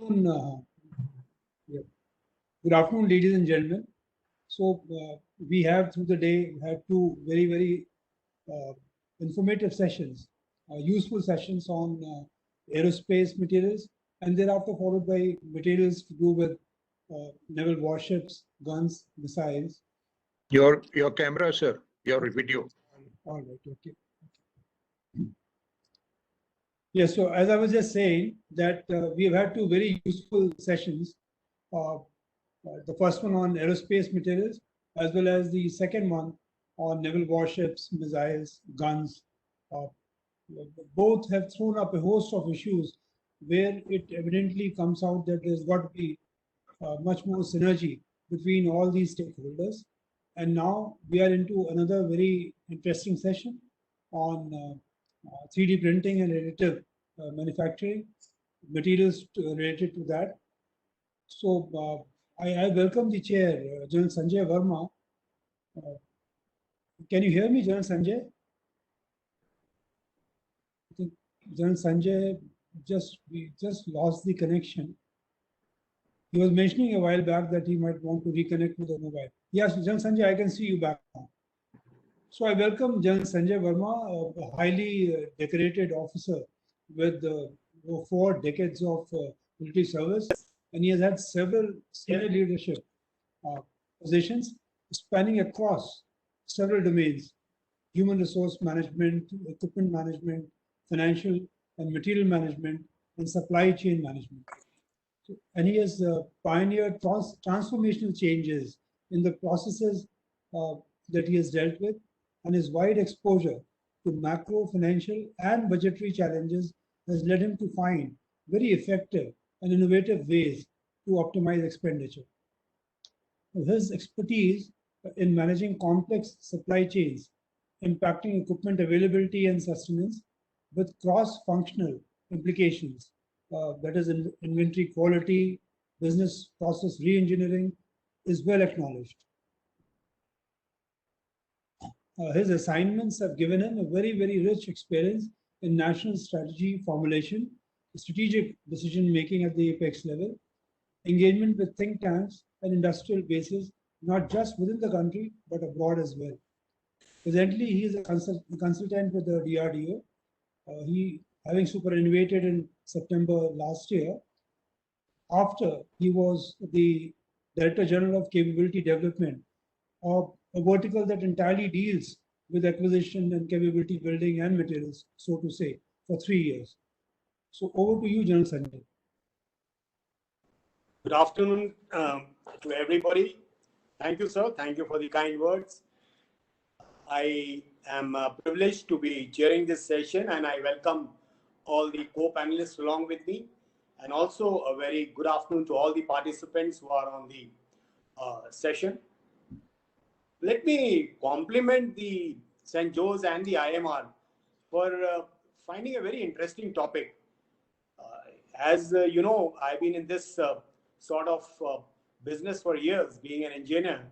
Uh, yeah. Good afternoon, ladies and gentlemen. So we have through the day had two very uh, informative sessions, useful sessions on aerospace materials, and thereafter followed by materials to do with naval warships, guns, missiles. Your camera, sir. Your video. All right. Okay. Yes. So as I was just saying that we have had two very useful sessions. The first one on aerospace materials, as well as the second one on naval warships, missiles, guns. Uh, Both have thrown up a host of issues where it evidently comes out that there's got to be much more synergy between all these stakeholders. And now we are into another very interesting session on 3D printing and additive manufacturing, materials related to that. So I welcome the chair, General Sanjay Verma. Can you hear me, General Sanjay? I think General Sanjay we just lost the connection. He was mentioning a while back that he might want to reconnect with the mobile. Yes, General Sanjay, I can see you back now. So I welcome General Sanjay Verma, a highly decorated officer with 4 decades of military service, and he has had several senior leadership positions spanning across several domains: human resource management, equipment management, financial and material management, and supply chain management. And he has pioneered transformational changes in the processes that he has dealt with, and his wide exposure to macro, financial, and budgetary challenges has led him to find very effective and innovative ways to optimize expenditure. His expertise in managing complex supply chains, impacting equipment availability and sustenance with cross-functional implications, that is inventory quality, business process re-engineering, is well acknowledged. His assignments have given him a very rich experience in national strategy formulation, strategic decision-making at the apex level, engagement with think tanks and industrial bases, not just within the country, but abroad as well. Presently, he is a consultant with the DRDO. He, having superannuated in September last year, after he was the Director General of Capability Development, of a vertical that entirely deals with acquisition and capability building and materials, so to say, for 3 years. So over to you, General Sanjay. Good afternoon to everybody. Thank you, sir. Thank you for the kind words. I am privileged to be chairing this session, and I welcome all the co-panelists along with me, and also a very good afternoon to all the participants who are on the session. Let me compliment the CENJOWS and the IMR for finding a very interesting topic. As you know, I've been in this sort of business for years, being an engineer,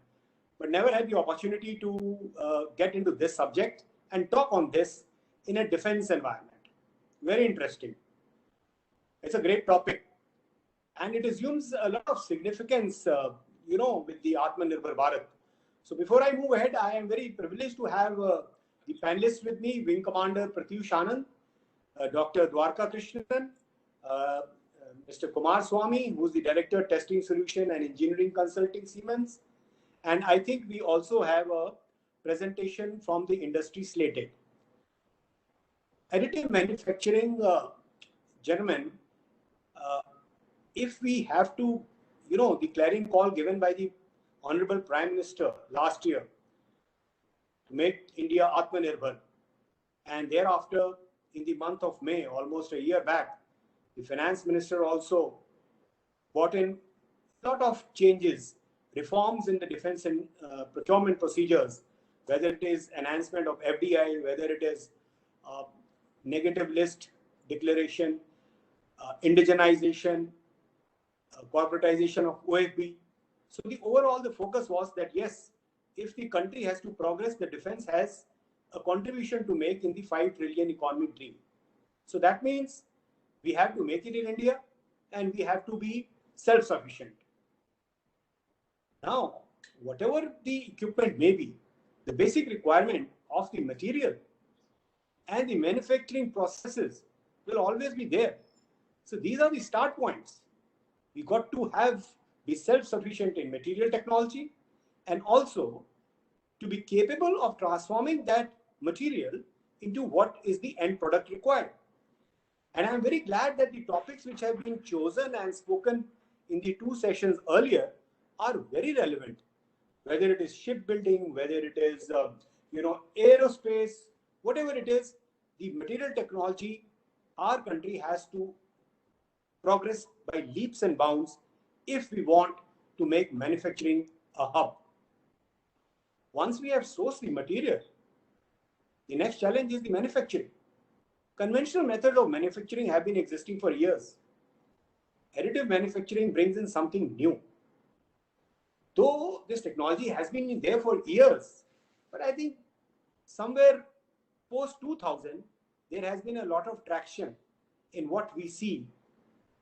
but never had the opportunity to get into this subject and talk on this in a defense environment. Very interesting. It's a great topic, and it assumes a lot of significance, with the Atmanirbhar Bharat. So before I move ahead, I am very privileged to have the panelists with me: Wing Commander Pratyush Anand, Dr. Dwarka Krishnan, Mr. Kumar Swamy, who's the Director, Testing Solution and Engineering Consulting, Siemens. And I think we also have a presentation from the industry slated. Additive manufacturing, gentlemen, if we have to, the clarion call given by the Honorable Prime Minister last year to make India Atmanirbhar, and thereafter in the month of May, almost a year back, the Finance Minister also brought in a lot of changes, reforms in the defense and procurement procedures, whether it is enhancement of FDI, whether it is negative list declaration, indigenization, corporatization of OFB. So the focus was that yes, if the country has to progress, the defense has a contribution to make in the 5 trillion economy dream. So that means we have to make it in India, and we have to be self-sufficient. Now, whatever the equipment may be, the basic requirement of the material and the manufacturing processes will always be there. So these are the start points. We got to be self-sufficient in material technology and also to be capable of transforming that material into what is the end product required. And I'm very glad that the topics which have been chosen and spoken in the 2 sessions earlier are very relevant, whether it is shipbuilding, whether it is aerospace, whatever it is, the material technology, our country has to progress by leaps and bounds if we want to make manufacturing a hub. Once we have sourced the material, the next challenge is the manufacturing. Conventional methods of manufacturing have been existing for years. Additive manufacturing brings in something new. Though this technology has been there for years, but I think somewhere post 2000, there has been a lot of traction in what we see,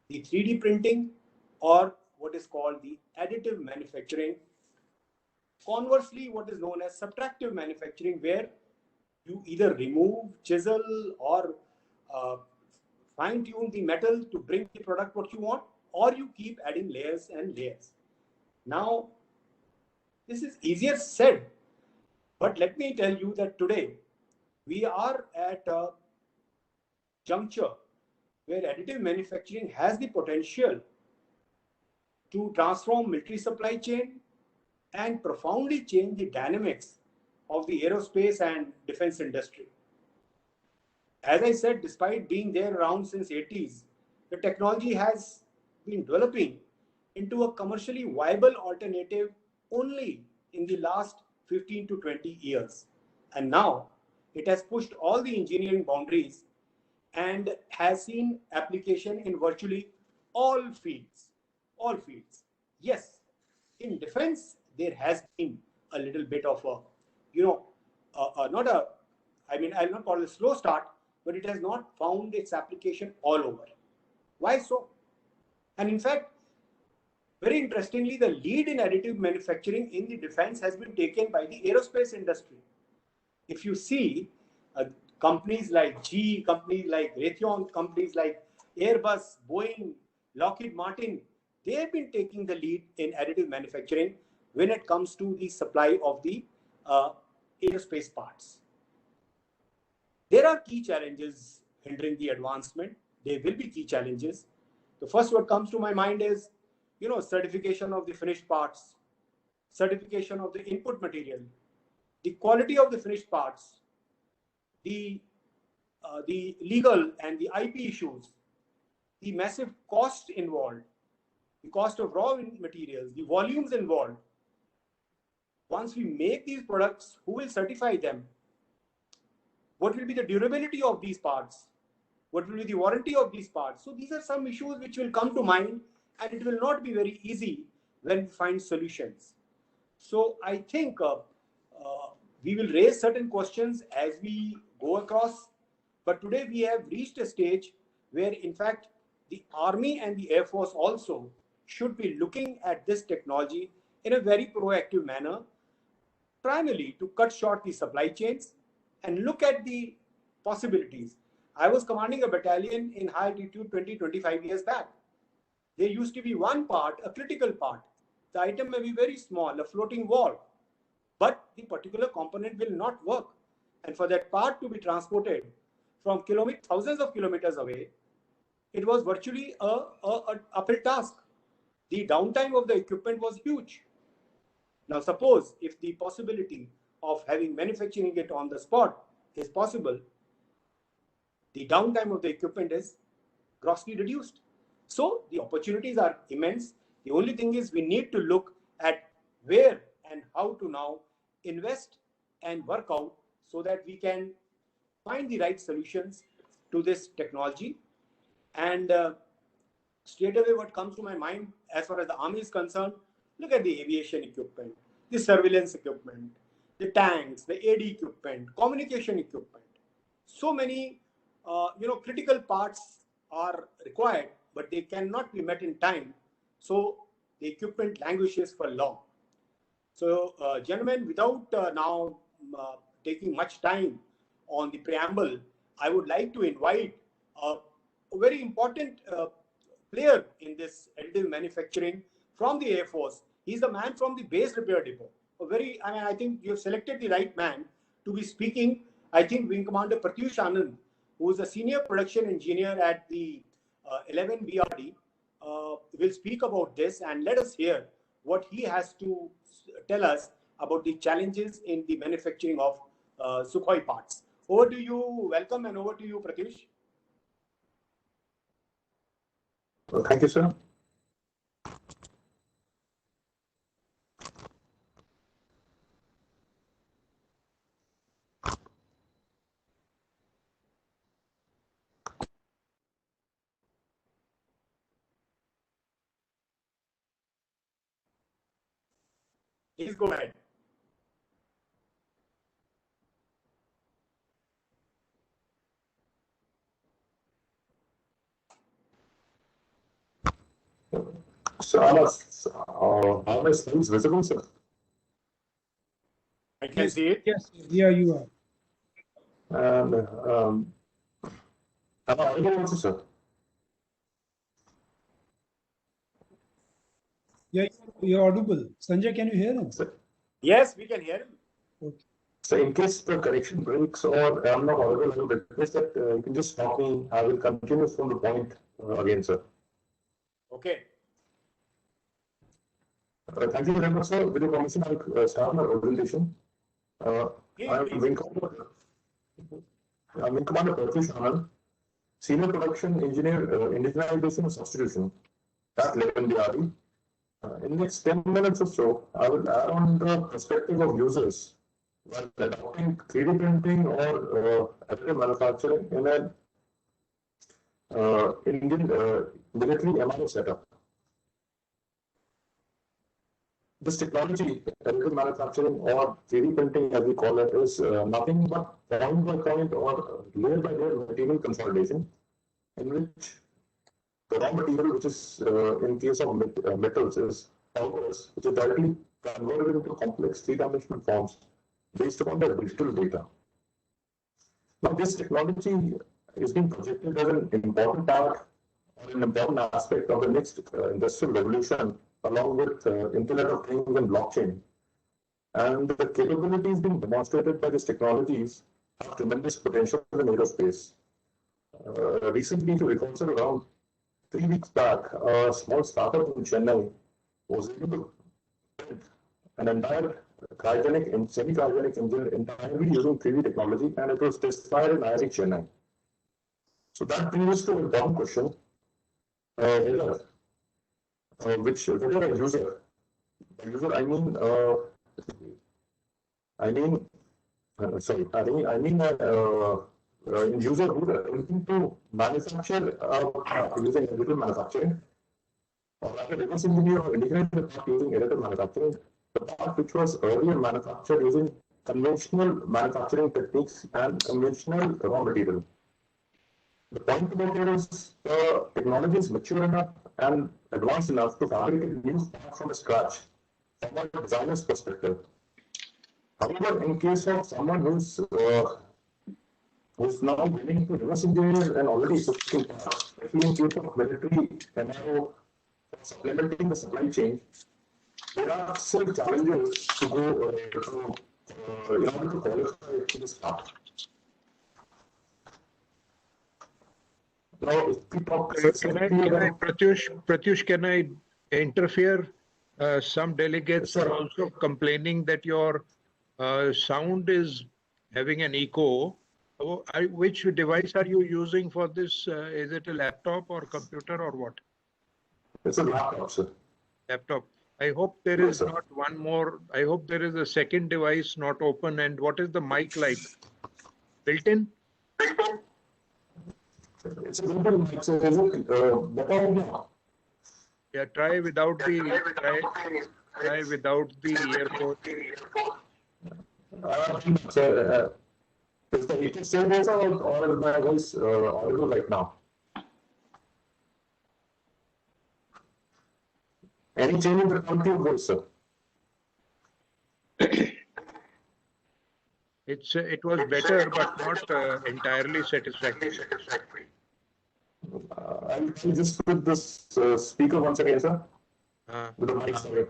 the 3D printing or what is called the additive manufacturing. Conversely, what is known as subtractive manufacturing, where you either remove, chisel, or fine-tune the metal to bring the product what you want, or you keep adding layers and layers. Now, this is easier said, but let me tell you that today we are at a juncture where additive manufacturing has the potential to transform military supply chain and profoundly change the dynamics of the aerospace and defense industry. As I said, despite being there around since 80s, the technology has been developing into a commercially viable alternative only in the last 15 to 20 years. And now it has pushed all the engineering boundaries and has seen application in virtually all fields. All fields. Yes, in defense, there has been a little bit of I'll not call it a slow start, but it has not found its application all over. Why so? And in fact, very interestingly, the lead in additive manufacturing in the defense has been taken by the aerospace industry. If you see companies like GE, companies like Raytheon, companies like Airbus, Boeing, Lockheed Martin, they have been taking the lead in additive manufacturing when it comes to the supply of the aerospace parts. There are key challenges hindering the advancement. There will be key challenges. The first what comes to my mind is, certification of the finished parts, certification of the input material, the quality of the finished parts, the legal and the IP issues, the massive cost involved, the cost of raw materials, the volumes involved. Once we make these products, who will certify them? What will be the durability of these parts? What will be the warranty of these parts? So these are some issues which will come to mind, and it will not be very easy when we find solutions. So I think we will raise certain questions as we go across. But today we have reached a stage where, in fact, the Army and the Air Force also should be looking at this technology in a very proactive manner, primarily to cut short the supply chains and look at the possibilities. I was commanding a battalion in high altitude 20-25 years back. There used to be one part, a critical part. The item may be very small, a floating wall, but the particular component will not work. And for that part to be transported from thousands of kilometers away, it was virtually an uphill task. The downtime of the equipment was huge. Now, suppose if the possibility of having manufacturing it on the spot is possible, the downtime of the equipment is grossly reduced. So the opportunities are immense. The only thing is we need to look at where and how to now invest and work out so that we can find the right solutions to this technology. And straight away what comes to my mind as far as the Army is concerned, look at the aviation equipment, the surveillance equipment, the tanks, the AD equipment, communication equipment. So many critical parts are required but they cannot be met in time. So the equipment languishes for long. So, gentlemen, without now taking much time on the preamble, I would like to invite a very important player in this additive manufacturing from the Air Force. He's the man from the base repair depot. I think you have selected the right man to be speaking. I think Wing Commander Pratyush Anand, who is a senior production engineer at the 11 DRDO, will speak about this, and let us hear what he has to tell us about the challenges in the manufacturing of Sukhoi parts. Over to you, welcome, and over to you, Pratyush. Thank you, sir. Please go ahead. So, are my slides visible, sir? I can see it. Yes, yeah, you are. And am I audible also, sir? Yeah, you're audible. Sanjay, can you hear him? Sir, Yes, we can hear him. Okay. so in case the connection breaks or I'm not audible, I will request that you can just stop me. I will continue from the point again, sir. Okay. Thank you very much, sir. With your permission, I will start my presentation. I'm Wing Commander Pratyush Anand, Senior Production Engineer, Indigenization and Substitution at 11 DRDO. In the next 10 minutes or so, I will add on the perspective of users while adopting 3D printing or additive manufacturing in an Indian military MRO setup. This technology, additive manufacturing or 3D printing as we call it, is nothing but point by point or layer by layer material consolidation, in which the raw material, which is in case of metals, is powders, which are directly converted into complex three-dimensional forms based upon the digital data. Now, this technology is being projected as an important part or an important aspect of the next industrial revolution, along with Internet of Things and blockchain. And the capabilities being demonstrated by these technologies have tremendous potential in aerospace. Recently, to recall, around 3 weeks back, a small startup in Chennai was able to print an entire cryogenic and semi-cryogenic engine entirely using 3D technology, and it was testified in IIT Chennai. So that brings us to an important question. Whether a user, I mean user who is looking to manufacture using additive manufacturing, or rather reverse engineer or integrate the part using additive manufacturing, the part which was earlier manufactured using conventional manufacturing techniques and conventional raw material. The point about it is the technology is mature enough and advanced enough to fabricate new parts from scratch from a designer's perspective. However, in case of someone who's now willing to reverse engineer and already existing parts, especially in case of military MRO supplementing the supply chain, there are still challenges to go in order to qualify to this part. Now, if we talk specifically about Pratyush, can I interfere? Some delegates are also complaining that your sound is having an echo. Which device are you using for this? Is it a laptop or computer or what? It's a laptop, sir. Laptop. I hope there is not one more. I hope there is a second device not open. And what is the mic like? Built in? It's a good mic, so is it better now? Yeah, try without the earphone. So, is the heating still there, or is my voice audible right now? Any change in the quality of voice, sir? It was better, but not entirely satisfactory. I'll just put this speaker once again, sir. With the mic, sorry.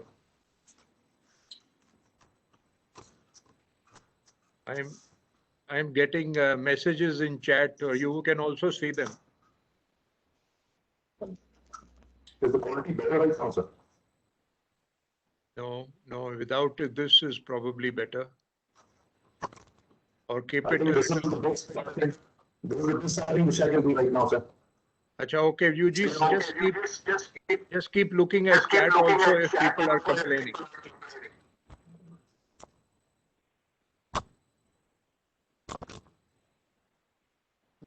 I'm getting messages in chat. You can also see them. Is the quality better right now, sir? No, without it, this is probably better. Or keep I it. think this is the best setting which I can do right now, sir. Acha, okay, you just keep looking at chat also if people are complaining.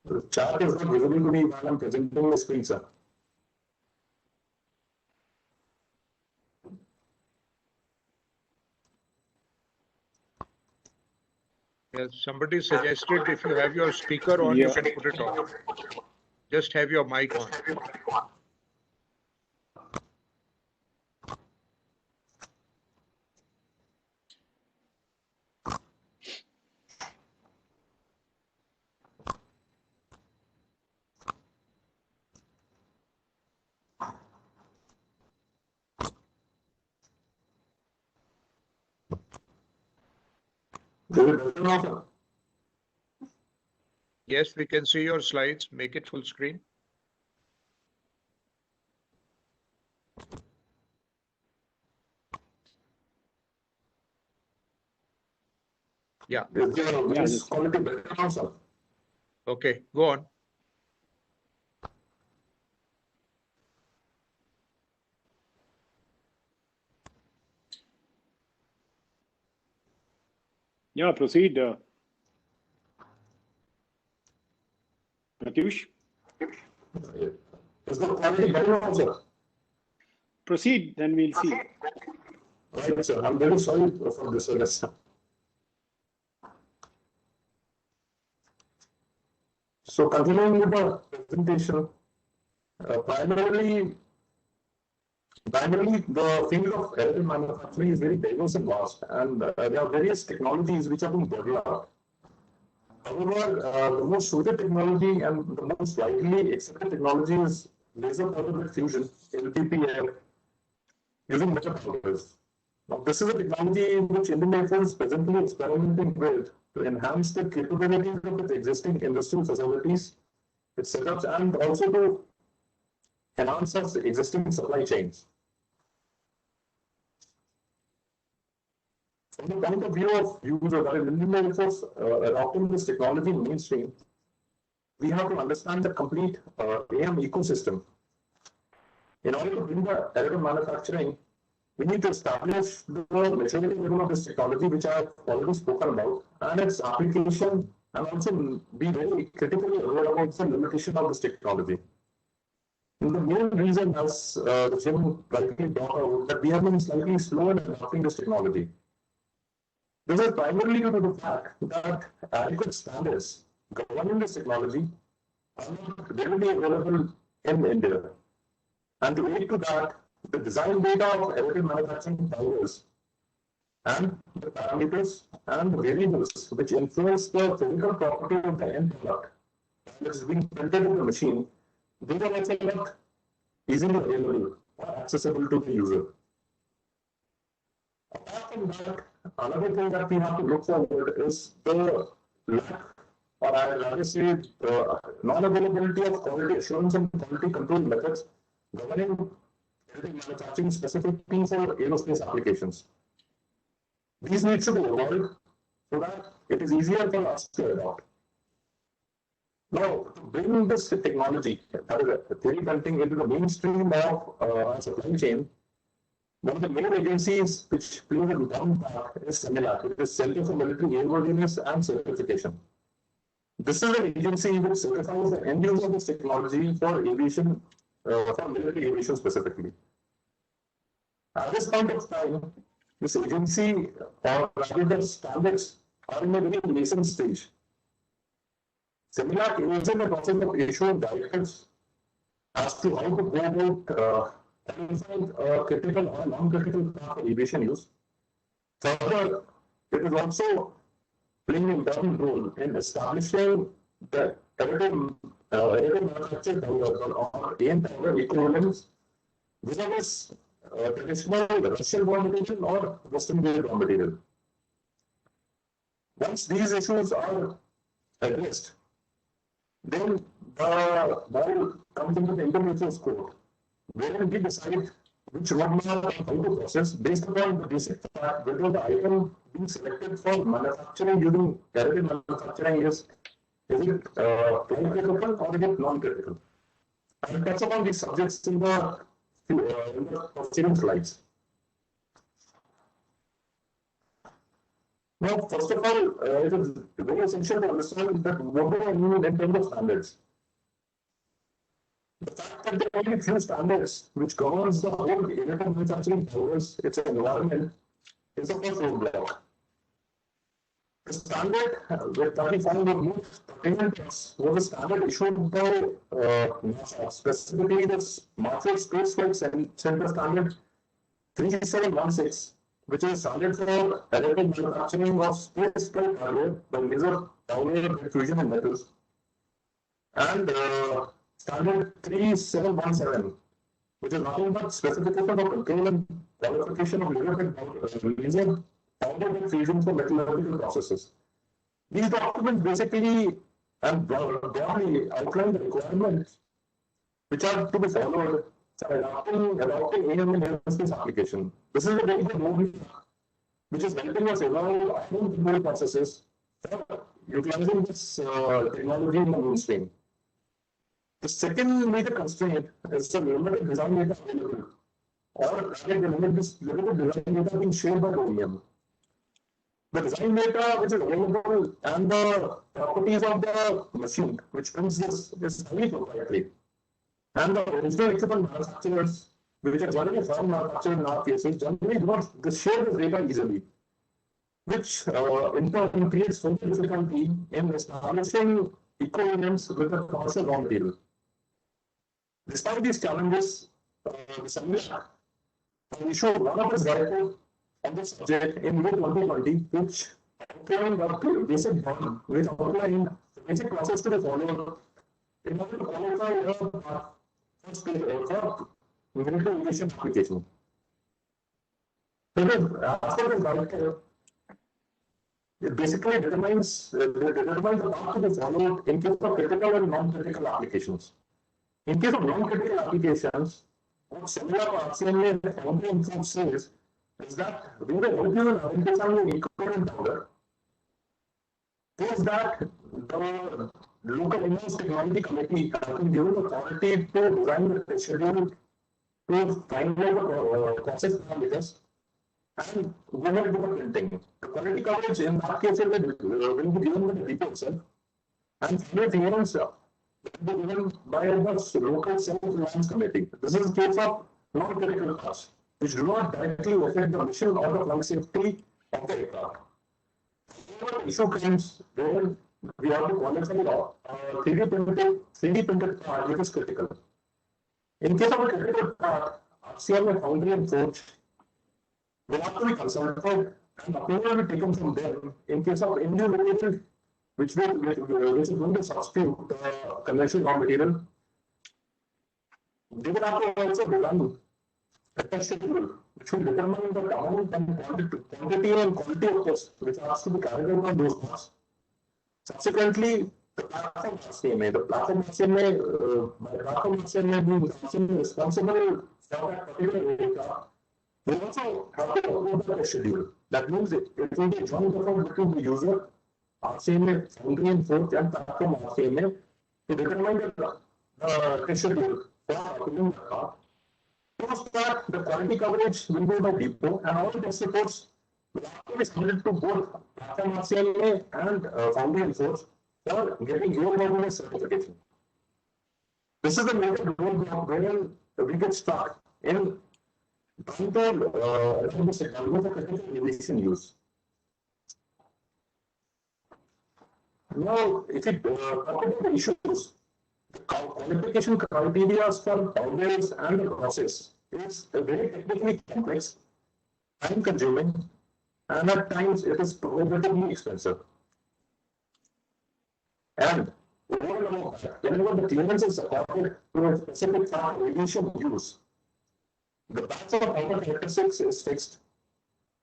The chat is not visible to me while I'm presenting the screen, sir. Yes, somebody suggested if you have your speaker on, you can put it on. Just have your mic on. Is it better now, sir? Yes, we can see your slides. Make it full screen. Yeah. Is the voice quality better now, sir? Okay, go on. Yeah, proceed. Pratyush? Is the quality better now, sir? Proceed, then we'll see. Right, sir. I'm very sorry for this, sir. So continuing with the presentation, primarily the field of additive manufacturing is very diverse and vast, and there are various technologies which are being developed. However, the most suited technology and the most widely accepted technology is laser powder bed fusion, LPPF, using metal powders. Now, this is a technology which Indian Air Force is presently experimenting with to enhance the capabilities of its existing industrial facilities, its setups, and also to enhance its existing supply chains. From the point of view of user, that is Indian Air Force adopting this technology in mainstream, we have to understand the complete AM ecosystem. In order to bring the additive manufacturing, we need to establish the maturity level of this technology, which I have already spoken about, and its application, and also be very critically aware about the limitation of this technology. And the main reason, as Jim rightly brought out, that we have been slightly slow in adopting this technology. This is primarily due to the fact that adequate standards governing this technology are not readily available in India. And to aid to that, the design data of additive manufacturing powders and the parameters and the variables which influence the physical property of the end product that is being printed in the machine, these are also not easily available or accessible to the user. Apart from that, another thing that we have to look forward is the lack, or I would rather say non-availability of quality assurance and quality control methods governing manufacturing specifically for aerospace applications. These need to be evolved so that it is easier for us to adopt. Now, to bring this technology, that is 3D printing, into the mainstream of our supply chain, one of the main agencies which plays an important part is CEMILAC, which is Center for Military Airworthiness and Certification. This is an agency which certifies the end use of this technology for aviation, for military aviation specifically. At this point of time, this agency, or rather the standards, are in a very nascent stage. CEMILAC is in the process of issuing directives as to how to go about identifying critical or non-critical path for aviation use. Further, it is also playing an important role in establishing the additive manufactured powder or AN powder equivalents vis-a-vis traditional Russian raw material or Western grade raw material. Once these issues are addressed, then the ball comes into the intermediate court, wherein we decide which roadmap and how to process based upon the basic fact whether the item being selected for manufacturing using additive manufacturing is it critical or is it non-critical. I will touch upon these subjects in the preceding slides. Now, first of all, it is very essential to understand that what do I mean in terms of standards. The fact that there are only few standards which governs the whole additive manufacturing process, its environment, is the first roadblock. The standard that we found was most pertinent to us was a standard issued by NASA, specifically the Marshall Space Flight Center Standard 3716, which is a standard for additive manufacturing of space flight hardware by laser power diffusion in metals, and standard 3717, which is nothing but specification of control and qualification of laser powder diffusion for metallurgical processes. These documents basically and broadly outline the requirements which are to be followed for adopting AM in aerospace application. This is a very good roadmap which is helping us evolve our own control processes for utilizing this technology in the mainstream. The second major constraint is the limited design data available, or the limited design data being shared by the OEM. The design data which is available and the properties of the machine which prints this is highly proprietary. And the original equipment manufacturers, which are generally foreign manufacturers in our cases, generally do not share this data easily, which in turn creates further difficulty in establishing equivalence with the commercial raw material. Despite these challenges, the Senate issued one of its directives on this subject in mid-2020, which outlined a basic bond, which outlined the basic process to be followed in order to qualify for military aviation application. After the directive, it basically determines the path to be followed in case of critical and non-critical applications. In case of non-critical applications, what similar RCMA and foundry info says is that we will help you in identifying the equivalent powder. Is that the local in-house technology committee has been given the authority to design the schedule to finalize the process parameters and we will do the printing. The quality coverage in that case will be given by the depot itself, and final clearance will be given by the local self-reliance committee. This is the case of non-critical costs, which do not directly affect the mission or the flight safety of the aircraft. The issue comes when we have to qualify 3D printed part which is critical. In case of a critical part, RCMA foundry and forge will have to be consulted and approval will be taken from them in case of any material which is going to substitute conventional raw material. They will have to also run a test schedule which will determine the amount and quantity and quality of test which has to be carried out on those parts. Subsequently, the platform RCMA being responsible for that particular aircraft, will also have to follow the test schedule. That means it will be a joint effort between the user, RCMA, foundry and forge, and platform RCMA to determine the test schedule for approving the car. Post that, the quality coverage will go by depot, and all test reports will have to be submitted to both platform RCMA and foundry and forge for getting your readiness certification. This is the major roadblock wherein we get stuck in trying to this technology for critical aviation use. Now, if we talk about the issues, the qualification criteria for powders and the process is very technically complex, time consuming, and at times it is prohibitively expensive. And overall, whenever the clearance is accorded to a specific part of aviation use, the batch of outer characteristics is fixed.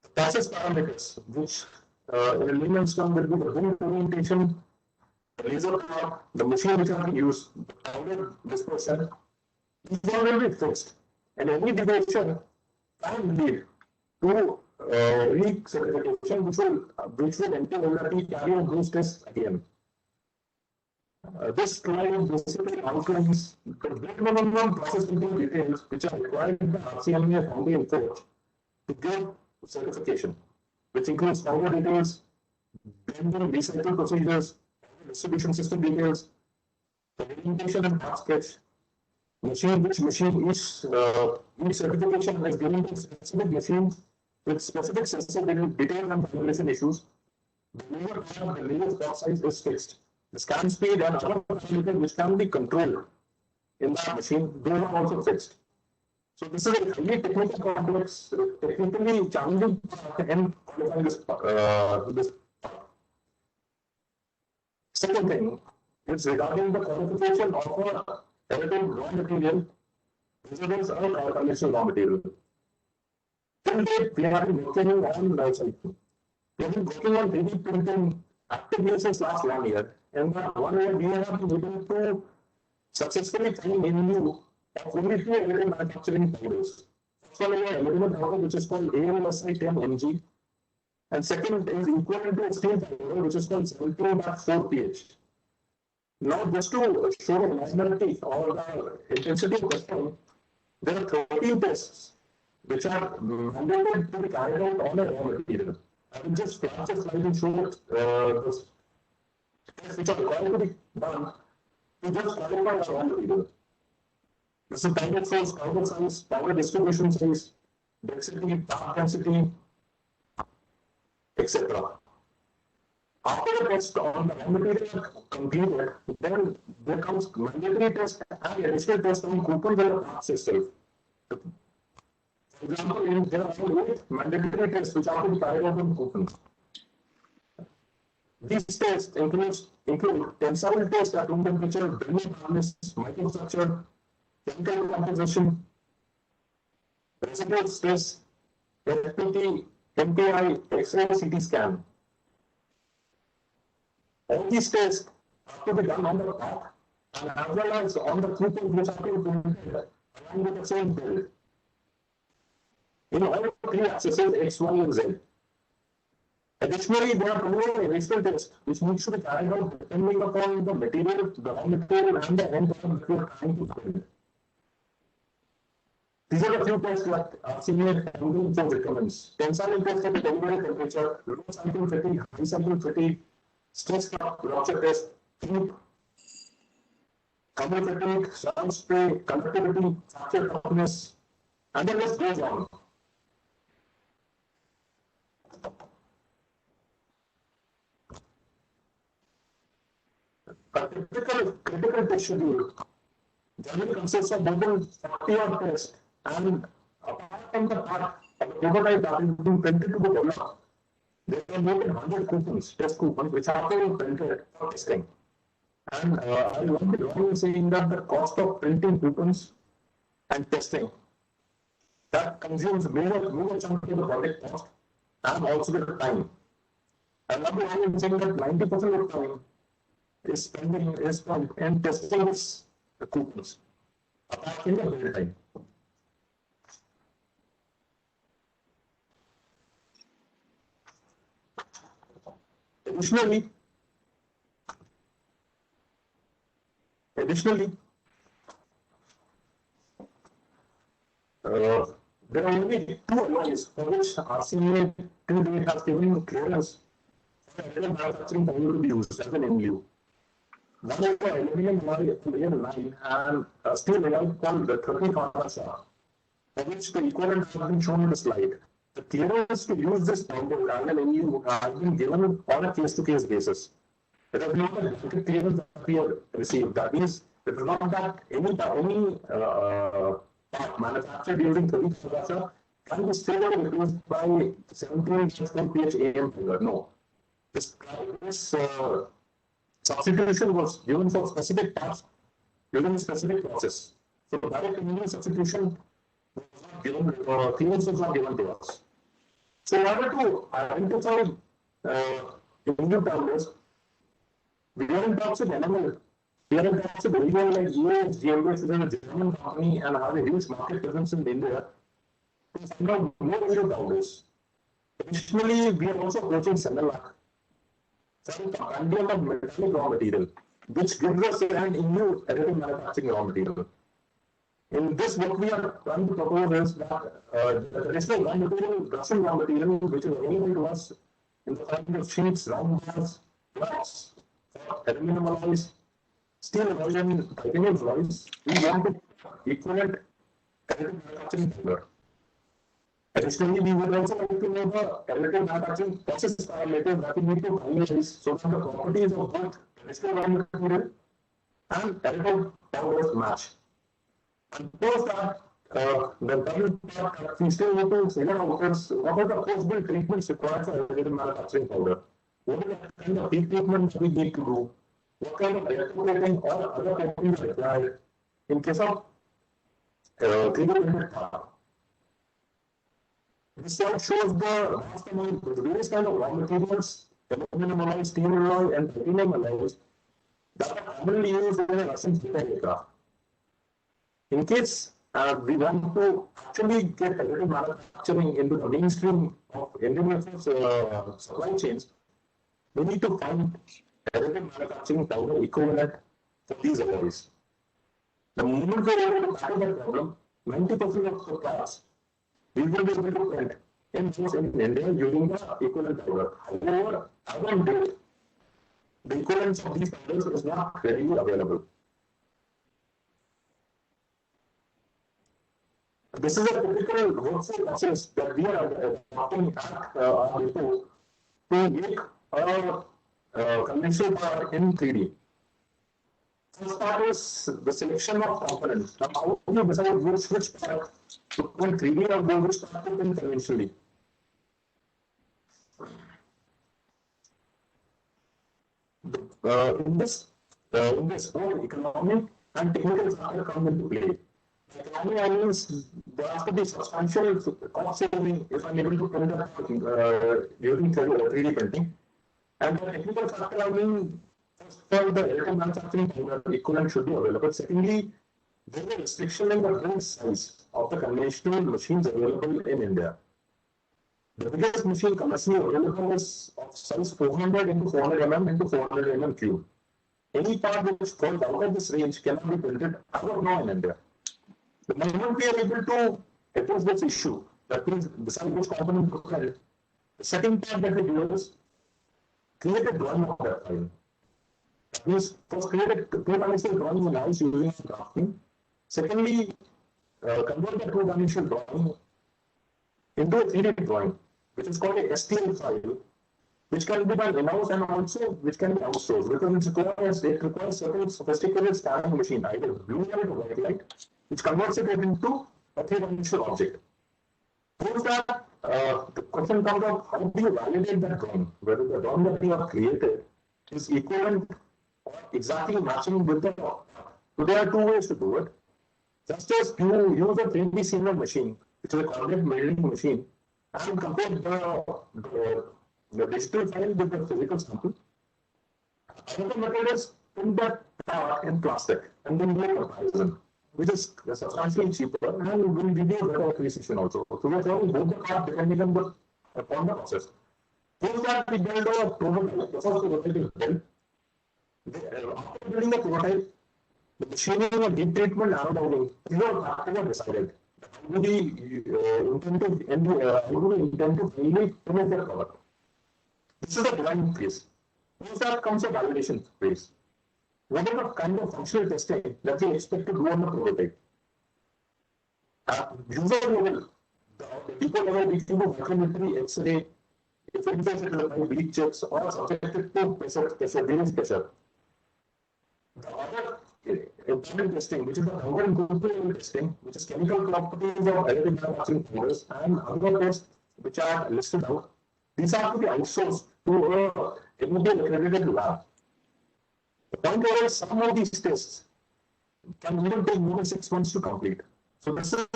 The process parameters, which in layman's term will be the wing orientation, the laser power, the machine which are used, the powder dispersion, these all will be fixed. And any deviation can lead to recertification, which will entail that we carry out those tests again. This slide basically outlines the minimum process control details which are required by RCMA from the import to give certification, which includes powder details, blending recycle procedures, distribution system details, the orientation and path sketch, each certification is given to specific machine with specific sensor details and validation issues. The layer part size is fixed. The scan speed and other parameters which can be controlled in that machine, those are also fixed. So this is a highly technical complex, technically challenging in qualifying this part. Second thing is regarding the qualification of a additive raw material, residence or conventional raw material. Till date, we have been working on 3D printing actively since last 1 year. And that 1 year, we have been able to successfully find in new of only 2 additive manufacturing powders. First one is an aluminum powder, which is called ALSI 10 mg. And second is equivalent to a steel powder, which is called 17.4 pH. Now, just to show the linearity or the intensity of question, there are 13 tests which are mandated to be carried out on a raw material. I will just flash a slide and show the tests which are required to be done to just qualify a raw material. This is powder source, powder size, powder distribution size, density, dark density, etc. After the test on the raw material completed, then there comes mandatory test and additional test on coupons and the parts itself. For example, there are 8 mandatory tests which are to be carried out on coupons. These tests include tensile test at room temperature, bending hardness, microstructure, chemical composition, residual stress, FPT, MPI, X-ray, CT scan. All these tests have to be done on the part and as well as on the coupons which are to be printed along with the same build. In all 3 axes, X, Y, and Z. Additionally, there are 2 additional tests which needs to be carried out depending upon the material, the raw material, and the end product we are trying to build. These are the few tests that RCMA handling for recommends. Tensile test at delivery temperature, low sample fatigue, high sample fatigue, stress rupture test, heat, thermal fatigue, sound spray, conductivity, fracture toughness, and the list goes on. A typical critical test schedule generally consists of more than 40 odd tests, and apart from the part of the prototype that is being printed to be developed, there are more than 100 coupons, test coupons, which are being printed for testing. And I won't be wrong in saying that the cost of printing coupons and testing that consumes major chunk of the project cost and also the time. I won't be wrong in saying that 90% of the time is spent in testing the coupons, apart from the build time. Additionally, there are only 2 alloys for which RCMA till date has given clearance for additive manufacturing powder to be used as an MU. One is the aluminum alloy layer 9 and a steel alloy called the 30 Farnasa, for which the equivalent has been shown in the slide. The clearance to use this powder as an MU has been given on a case-to-case basis. It is not a blanket clearance that we have received. That means it is not that any part manufactured using 30 Russia can be still reduced by 17 pH AM figure. No. This substitution was given for specific parts using a specific process. So direct immune substitution was not given, clearance was not given to us. So in order to identify immune powders, we are in talks with NML. We are in talks with regional like US, GmbH, which is a German company and have a huge market presence in India to find out more immune powders. Additionally, we are also approaching Senelak, some compendium of metallic raw material, which gives us an EU additive manufacturing raw material. In this, what we are trying to propose is that the traditional raw material, Russian raw material, which is available to us in the form of sheets, round bars, blocks, aluminum alloys, steel emulsion, titanium alloys, we want to equivalent additive manufacturing powder. Additionally, we would also like to know the additive manufacturing process parameters that we need to finalize so that the properties of both traditional raw material and additive powders match. And post that, the current part that we still need to figure out is what are the post-build treatments required for additive manufacturing powder? What is the kind of heat treatment we need to do? What kind of electroplating or other coatings are required in case of 3D printed part? This slide shows the vast amount of various kinds of raw materials, aluminum alloys, steel alloy, and titanium alloys that are commonly used in a Russian aircraft. In case we want to actually get additive manufacturing into the mainstream of Indian supply chains, we need to find additive manufacturing powder equivalent for these alloys. The moment we are able to tackle that problem, 90% of the parts we will be able to print in India using the equivalent powder. However, as on date, the equivalence of these powders is not readily available. This is a typical workflow process that we are adopting at our depot to make a conventional part in 3D. First part is the selection of components. Now, how do you decide which part to put in 3D or go which part to put in conventionally? In this whole economic and technical factor come into play. Economy means there has to be substantial cost saving if I'm able to print using 3D printing. And the technical factor, I mean, for the additive manufacturing powder, equivalent should be available. Secondly, there is a restriction in the print size of the conventional machines available in India. The biggest machine commercially available is of size 400 into 400 mm into 400 mm cube. Any part which falls out of this range cannot be printed as of now in India. The moment we are able to address this issue, that means decide which component to print, the second part that we do is create a drawing of that file. That means first create a two-dimensional drawing in house using drafting. Secondly, convert the two-dimensional drawing into a 3D drawing, which is called a STL file, which can be done in-house and also which can be outsourced, because it requires certain sophisticated scanning machine, either blue light or white light, which converts it into a three-dimensional object. Prove that the question comes up, how do you validate that drawing? Whether the drawing that you have created is equivalent or exactly matching with the drawing. So there are two ways to do it. Just as you use a 3D sealer machine, which is a coordinate measuring machine, and compare the digital file with the physical sample. Another method is put that part in plastic and then do a comparison, which is substantially cheaper and will give you better acquisition also. So we are trying both the part depending on upon the process. Post that we build a prototype. The first prototype is built. After building the prototype, the machining and heat treatment aerodynamics, these are factors are decided. How do we intend to really finish their cover? This is the design phase. Post that comes a validation phase. What are the kind of functional testing that we expect to do on the prototype? At user level, the people level, we can do micrometry, X-ray, if it will be bleach checks or subjected to pressure, various pressure. The other dependent testing, which is the powder and group testing, which is chemical properties of additive manufacturing powders, and other tests which are listed out. These are to be outsourced to a MOD accredited lab. The point here is some of these tests can even take more than 6 months to complete. So this is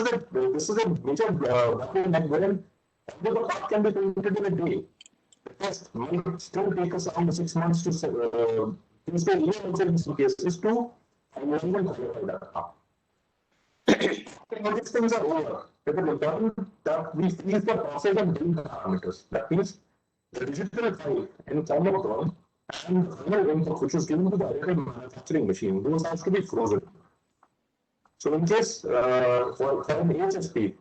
a major bottleneck wherein the part can be completed in a day. The test might still take us around 6 months to use the year also in some cases to even qualify that part. All these things are over. It is important that we freeze the process of building parameters. That means the digital file in form of drawing and the final input which is given to the additive manufacturing machine, those have to be frozen. So in case for an HSP,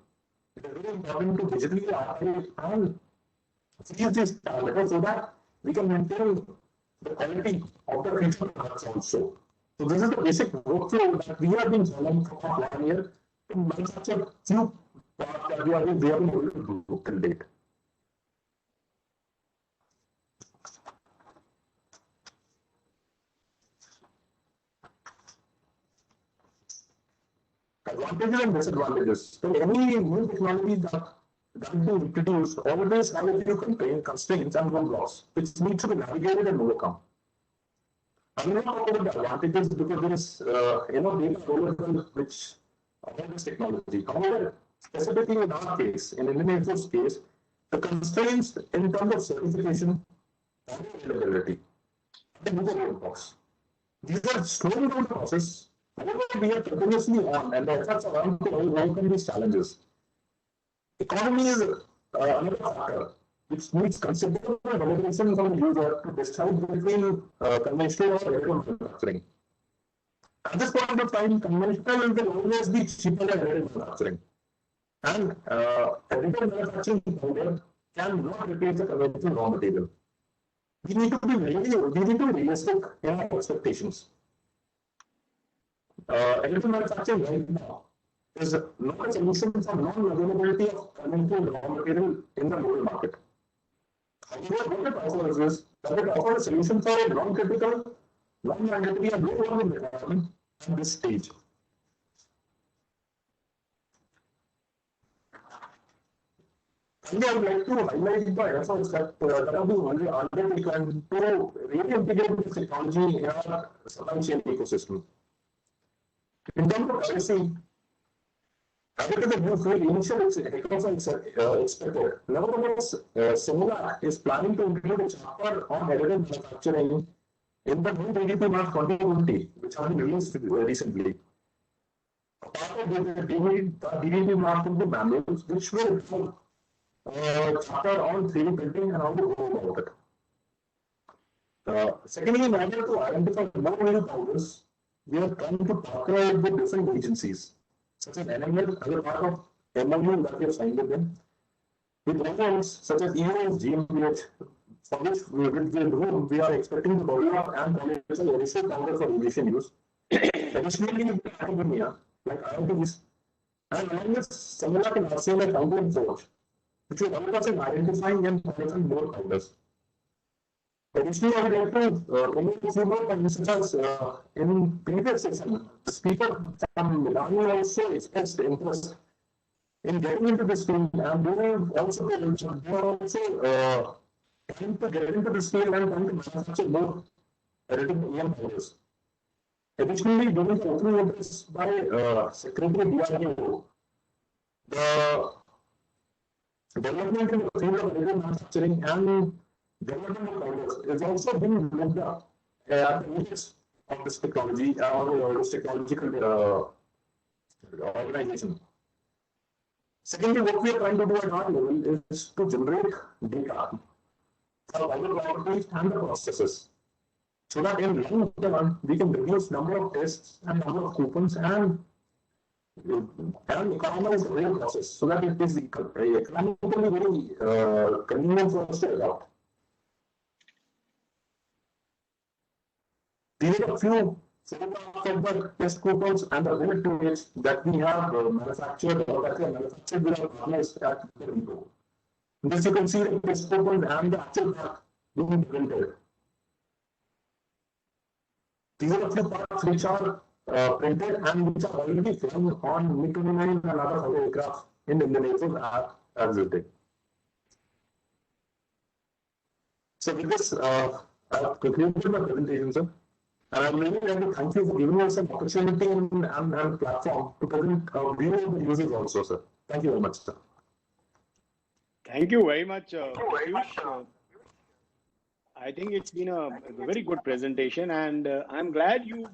it is very important to digitally archive and freeze these parameters so that we can maintain the quality of the future products also. So this is the basic workflow that we have been following for 1 year to manufacture few parts that we have been able to do till date. Advantages and disadvantages. So any new technology that is being introduced always have a few constraints and roadblocks which need to be navigated and overcome. I'm not talking about the advantages because there is data available which about this technology. However, specifically in our case, in Indian Air Force case, the constraints in terms of certification and availability, the roadblocks. These are slowing down the process. However, we are continuously on, and the efforts are on to overcome these challenges. Economy is another factor which needs considerable validation from the user to decide between conventional or additive manufacturing. At this point of time, conventional will always be cheaper than additive manufacturing. And additive manufacturing powder cannot replace the conventional raw material. We need to be realistic in our expectations. Additive manufacturing right now is not a solution for non-availability of conventional raw material in the global market. However, what it offers is that it offers a solution for a non-critical, non-mandatory, and low-volume requirement at this stage. Finally, I would like to highlight the efforts that have been undertaken to really integrate this technology in our supply chain ecosystem. In terms of policy, additive is new field, initial hiccups are expected. Nevertheless, CENJOWS is planning to include a chapter on additive manufacturing in the new DDP March 2020, which has been released recently. Part of the DDP March 20 manuals, which will include a chapter on 3D printing and how to go about it. Secondly, in order to identify more new powders, we are trying to partner with different agencies, such as NML, as a part of MOU that we have signed with them, with others such as EOS, GmbH, for which we are expecting to develop and polish an additional powder for aviation use. Additionally, academia, like IITs, and along with similar to nursing like Foundry and Forge, which will help us in identifying and polishing more powders. Additionally, I would like to promote a few more points, such as in previous session, the speaker from Milano also expressed interest in getting into this field, and they are also trying to get into this field and trying to manufacture more additive EM powders. Additionally, during the opening of this by Secretary DRDO, the development in the field of additive manufacturing and development of powders is also being looked at the needs of this technology or this technological organization. Secondly, what we are trying to do at our level is to generate data for powder properties and the processes, so that in long term we can reduce number of tests and number of coupons and economize the real process, so that it is economically very convenient for us to adopt. These are a few photographs of the test coupons and the limit to which that we have manufactured or that we have manufactured with our partners at the DRDO. In this, you can see the test coupons and the actual part being printed. These are a few parts which are printed and which are already found on MiG-29 and other aircraft in Indian Air Force as it is. So with this, I've concluded my presentation, sir. And I'm really glad to thank you for giving us an opportunity and platform to present a view of the users also, sir. Thank you very much, sir. Thank you very much, Piyush. I think it's been a very good presentation, and I'm glad you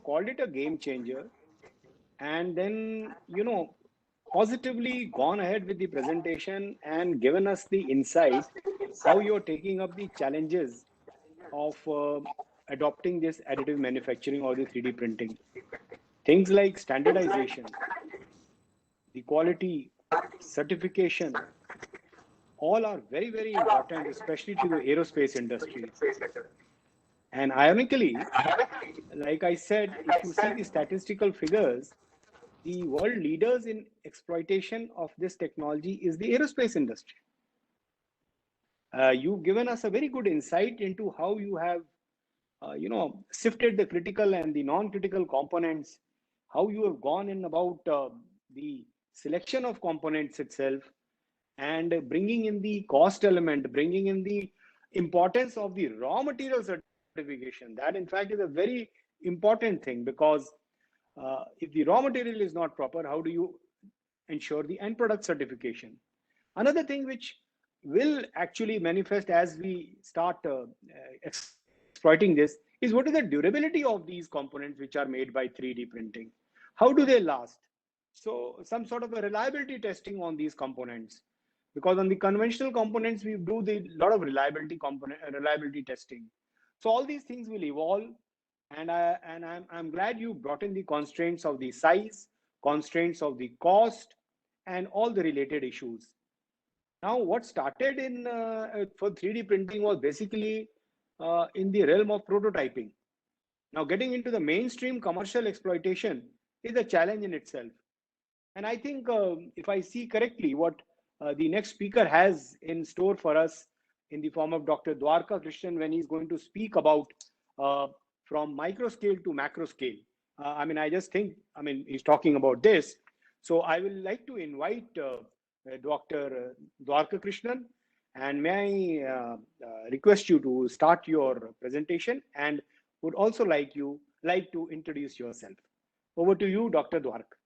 called it a game changer, and then positively gone ahead with the presentation and given us the insight how you're taking up the challenges of adopting this additive manufacturing or the 3D printing. Things like standardization, the quality, certification, all are very, very important, especially to the aerospace industry. And ironically, like I said, if you see the statistical figures, the world leaders in exploitation of this technology is the aerospace industry. You've given us a very good insight into how you have, sifted the critical and the non-critical components, how you have gone in about the selection of components itself, and bringing in the cost element, bringing in the importance of the raw material certification. That, in fact, is a very important thing, because if the raw material is not proper, how do you ensure the end product certification? Another thing which will actually manifest as we start exploiting this is what is the durability of these components which are made by 3D printing? How do they last? So some sort of a reliability testing on these components, because on the conventional components we do the lot of reliability testing. So all these things will evolve, and I'm glad you brought in the constraints of the size, constraints of the cost, and all the related issues. Now, what started in for 3D printing was basically in the realm of prototyping. Now, getting into the mainstream commercial exploitation is a challenge in itself. And I think if I see correctly, what the next speaker has in store for us in the form of Dr. Dwarka Krishnan, when he's going to speak about from micro scale to macro scale. I just think, he's talking about this. So I will like to invite Dr. Dwarka Krishnan, and may I request you to start your presentation, and would also like to introduce yourself. Over to you, Dr. Dwarka.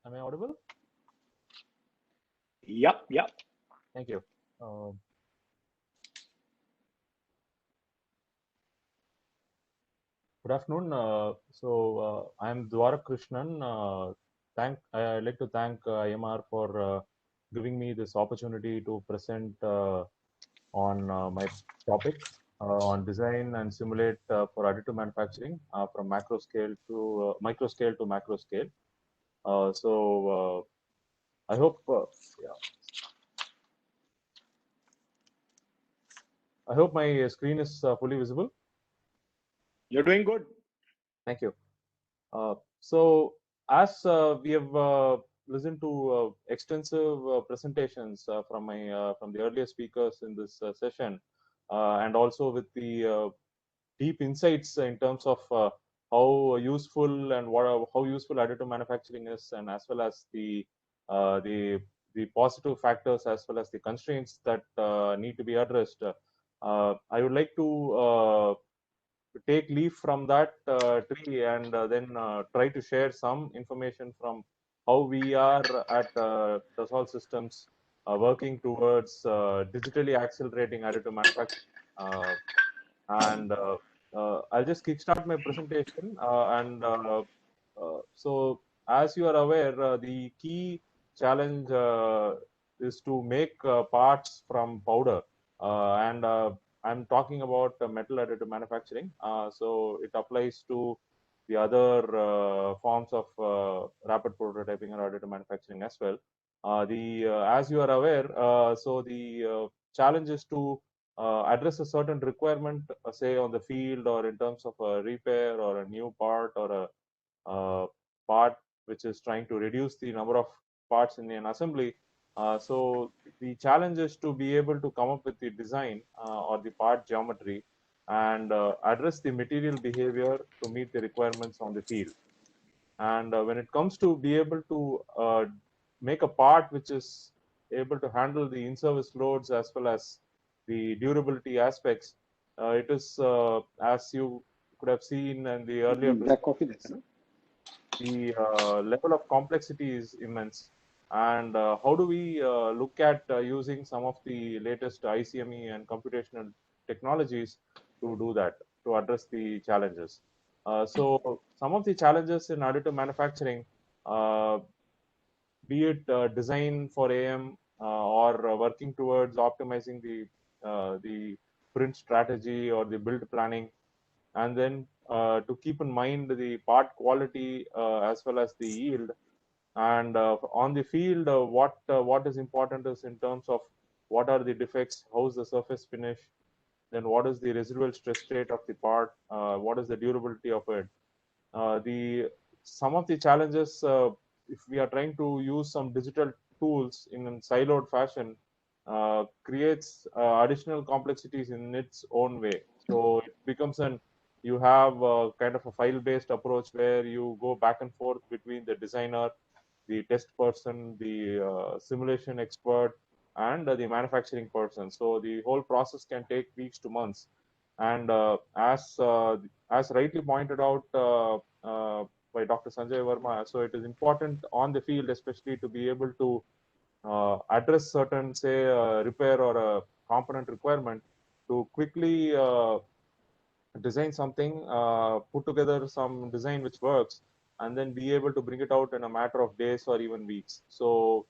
Am I audible? Yep. Thank you. Good afternoon. I'm Dwarak Krishnan. I'd like to thank IMR for giving me this opportunity to present on my topic on design and simulate for additive manufacturing from macro scale to micro scale to macro scale. I hope, I hope my screen is fully visible. You're doing good. Thank you. So as we have listened to extensive presentations from the earlier speakers in this session, and also with the deep insights in terms of how useful and how useful additive manufacturing is, and as well as the positive factors as well as the constraints that need to be addressed. I would like to take leaf from that tree and then try to share some information from how we are at Dassault Systems working towards digitally accelerating additive manufacturing. I'll just kickstart my presentation. So, as you are aware, the key challenge is to make parts from powder, and I'm talking about metal additive manufacturing. So it applies to the other forms of rapid prototyping or additive manufacturing as well. As you are aware, so the challenge is to address a certain requirement, say on the field or in terms of a repair or a new part or a part which is trying to reduce the number of parts in an assembly. So the challenge is to be able to come up with the design or the part geometry and address the material behavior to meet the requirements on the field. And when it comes to be able to make a part which is able to handle the in-service loads as well as the durability aspects, it is as you could have seen in the earlier Black coffee, that's no? the level of complexity is immense. And how do we look at using some of the latest ICME and computational technologies to do that, to address the challenges? So some of the challenges in additive manufacturing, uh, be it design for AM or working towards optimizing the print strategy or the build planning, and then to keep in mind the part quality as well as the yield. And on the field, what is important is in terms of what are the defects, how's the surface finish, then what is the residual stress state of the part, what is the durability of it. The Some of the challenges, if we are trying to use some digital tools in a siloed fashion, creates additional complexities in its own way. So it becomes an you have kind of a file-based approach where you go back and forth between the designer, the test person, the simulation expert, and the manufacturing person. So the whole process can take weeks to months. And as rightly pointed out by Dr. Sanjay Verma, so it is important on the field, especially to be able to address certain, say, repair or a component requirement to quickly design something, put together some design which works, and then be able to bring it out in a matter of days or even weeks. So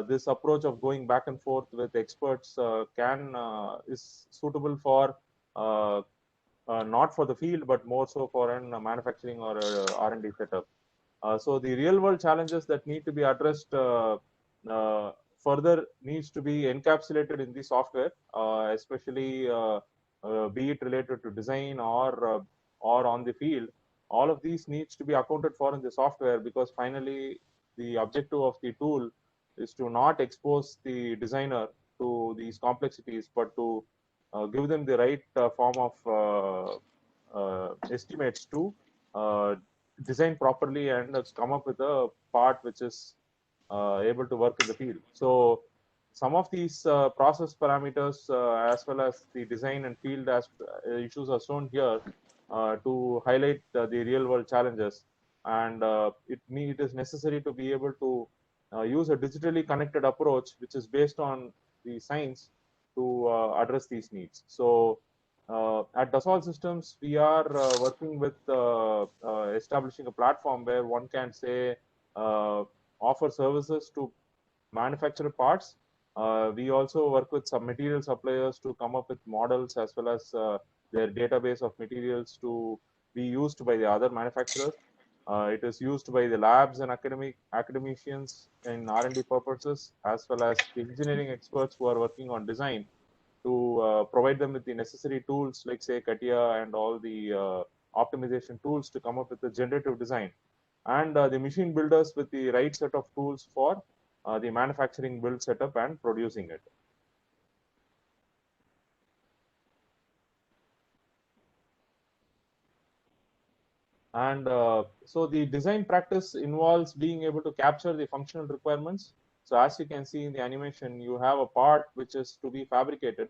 this approach of going back and forth with experts is suitable for not for the field, but more so for a manufacturing or a R&D setup. So the real world challenges that need to be addressed uh, further needs to be encapsulated in the software, especially be it related to design or on the field. All of these needs to be accounted for in the software, because finally the objective of the tool is to not expose the designer to these complexities, but to give them the right form of estimates to uh, design properly and come up with a part which is able to work in the field. So some of these process parameters as well as the design and field issues are shown here to highlight the real world challenges. And it is necessary to be able to use a digitally connected approach which is based on the science to address these needs. So at Dassault Systems, we are working with establishing a platform where one can say offer services to manufacture parts. We also work with some material suppliers to come up with models as well as their database of materials to be used by the other manufacturers. It is used by the labs and academicians in R&D purposes, as well as the engineering experts who are working on design, to provide them with the necessary tools like, say, CATIA and all the optimization tools to come up with a generative design, and the machine builders with the right set of tools for the manufacturing build setup and producing it. And so the design practice involves being able to capture the functional requirements. So as you can see in the animation, you have a part which is to be fabricated.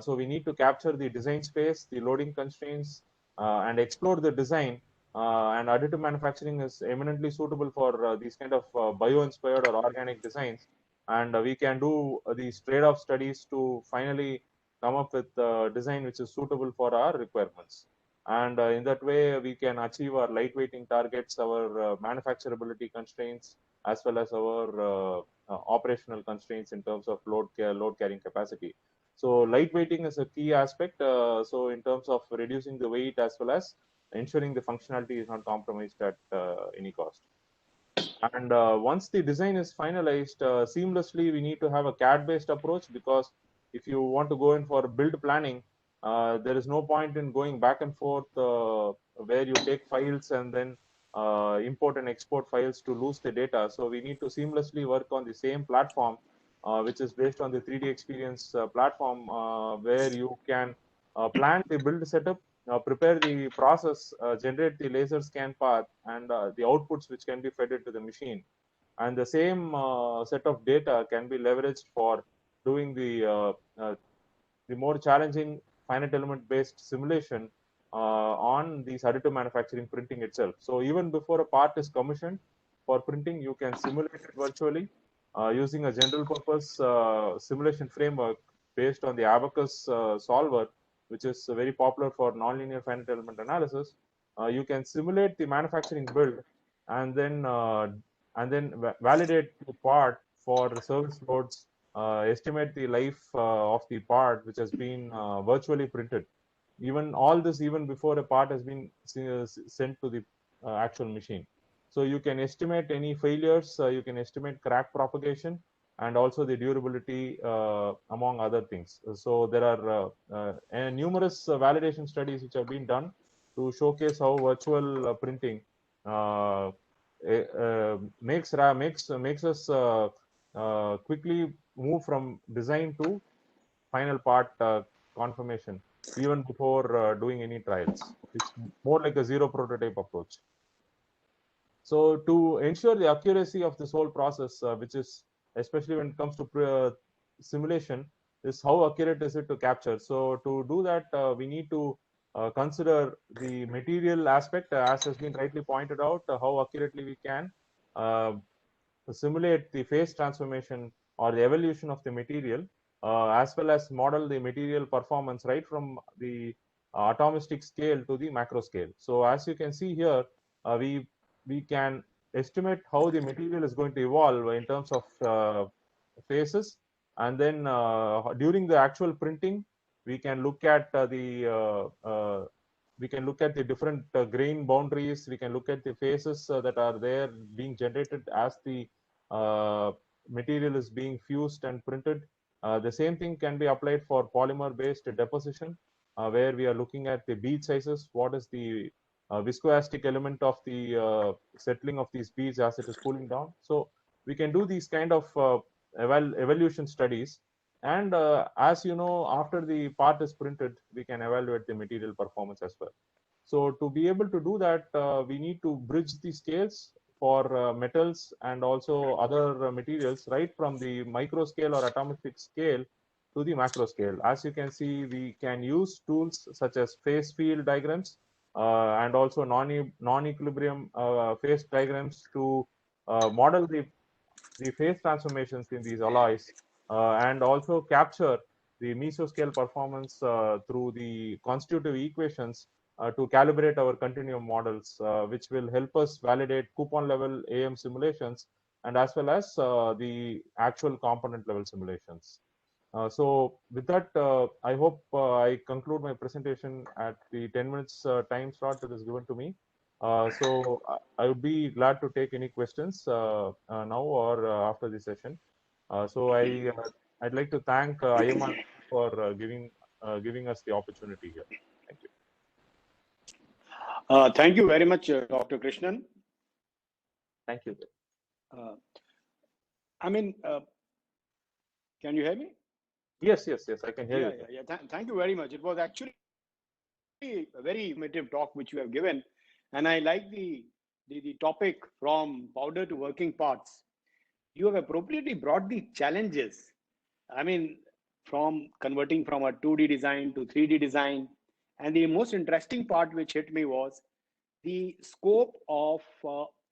So we need to capture the design space, the loading constraints, and explore the design. And additive manufacturing is eminently suitable for these kind of bio-inspired or organic designs. And we can do these trade-off studies to finally come up with design which is suitable for our requirements. And in that way, we can achieve our lightweighting targets, our manufacturability constraints, as well as our operational constraints in terms of load carrying capacity. So lightweighting is a key aspect. So in terms of reducing the weight as well as ensuring the functionality is not compromised at any cost. And once the design is finalized, seamlessly we need to have a CAD-based approach, because if you want to go in for build planning, there is no point in going back and forth where you take files and then import and export files to lose the data. So we need to seamlessly work on the same platform, which is based on the 3D Experience platform, where you can plan the build setup, prepare the process, generate the laser scan path, and the outputs which can be fed into the machine. And the same set of data can be leveraged for doing the more challenging finite element based simulation on these additive manufacturing printing itself. So even before a part is commissioned for printing, you can simulate it virtually using a general purpose simulation framework based on the Abacus solver, which is very popular for nonlinear finite element analysis. You can simulate the manufacturing build and then validate the part for service loads, estimate the life of the part which has been virtually printed. Even all this, even before a part has been sent to the actual machine. So you can estimate any failures, you can estimate crack propagation, and also the durability, among other things. So there are numerous validation studies which have been done to showcase how virtual printing makes us quickly move from design to final part confirmation, even before doing any trials. It's more like a zero prototype approach. So to ensure the accuracy of this whole process, which is especially when it comes to simulation, is how accurate is it to capture. So to do that, we need to consider the material aspect, as has been rightly pointed out, how accurately we can uh, simulate the phase transformation or the evolution of the material, as well as model the material performance right from the atomistic scale to the macro scale. So as you can see here, we can estimate how the material is going to evolve in terms of phases, and then during the actual printing, we can look at the different grain boundaries. We can look at the phases that are there being generated as the material is being fused and printed. The same thing can be applied for polymer-based deposition, where we are looking at the bead sizes. What is the viscoelastic element of the settling of these beads as it is cooling down? So we can do these kind of evolution studies. And as you know, after the part is printed, we can evaluate the material performance as well. So to be able to do that, we need to bridge the scales for metals and also other materials, right from the micro scale or atomic scale to the macro scale. As you can see, we can use tools such as phase field diagrams and also non-equilibrium phase diagrams to model the phase transformations in these alloys, and also capture the mesoscale performance through the constitutive equations to calibrate our continuum models, which will help us validate coupon level AM simulations, and as well as the actual component level simulations. So with that, I hope I conclude my presentation at the 10 minutes time slot that is given to me. So I would be glad to take any questions now or after the session. So I'd like to thank IMR for giving us the opportunity here. Thank you. Thank you very much, Dr. Krishnan. Thank you. Can you hear me? Yes, I can hear you. Thank you very much. It was actually a very informative talk which you have given, and I like the topic from powder to working parts. You have appropriately brought the challenges. From converting from a 2D design to 3D design, and the most interesting part which hit me was the scope of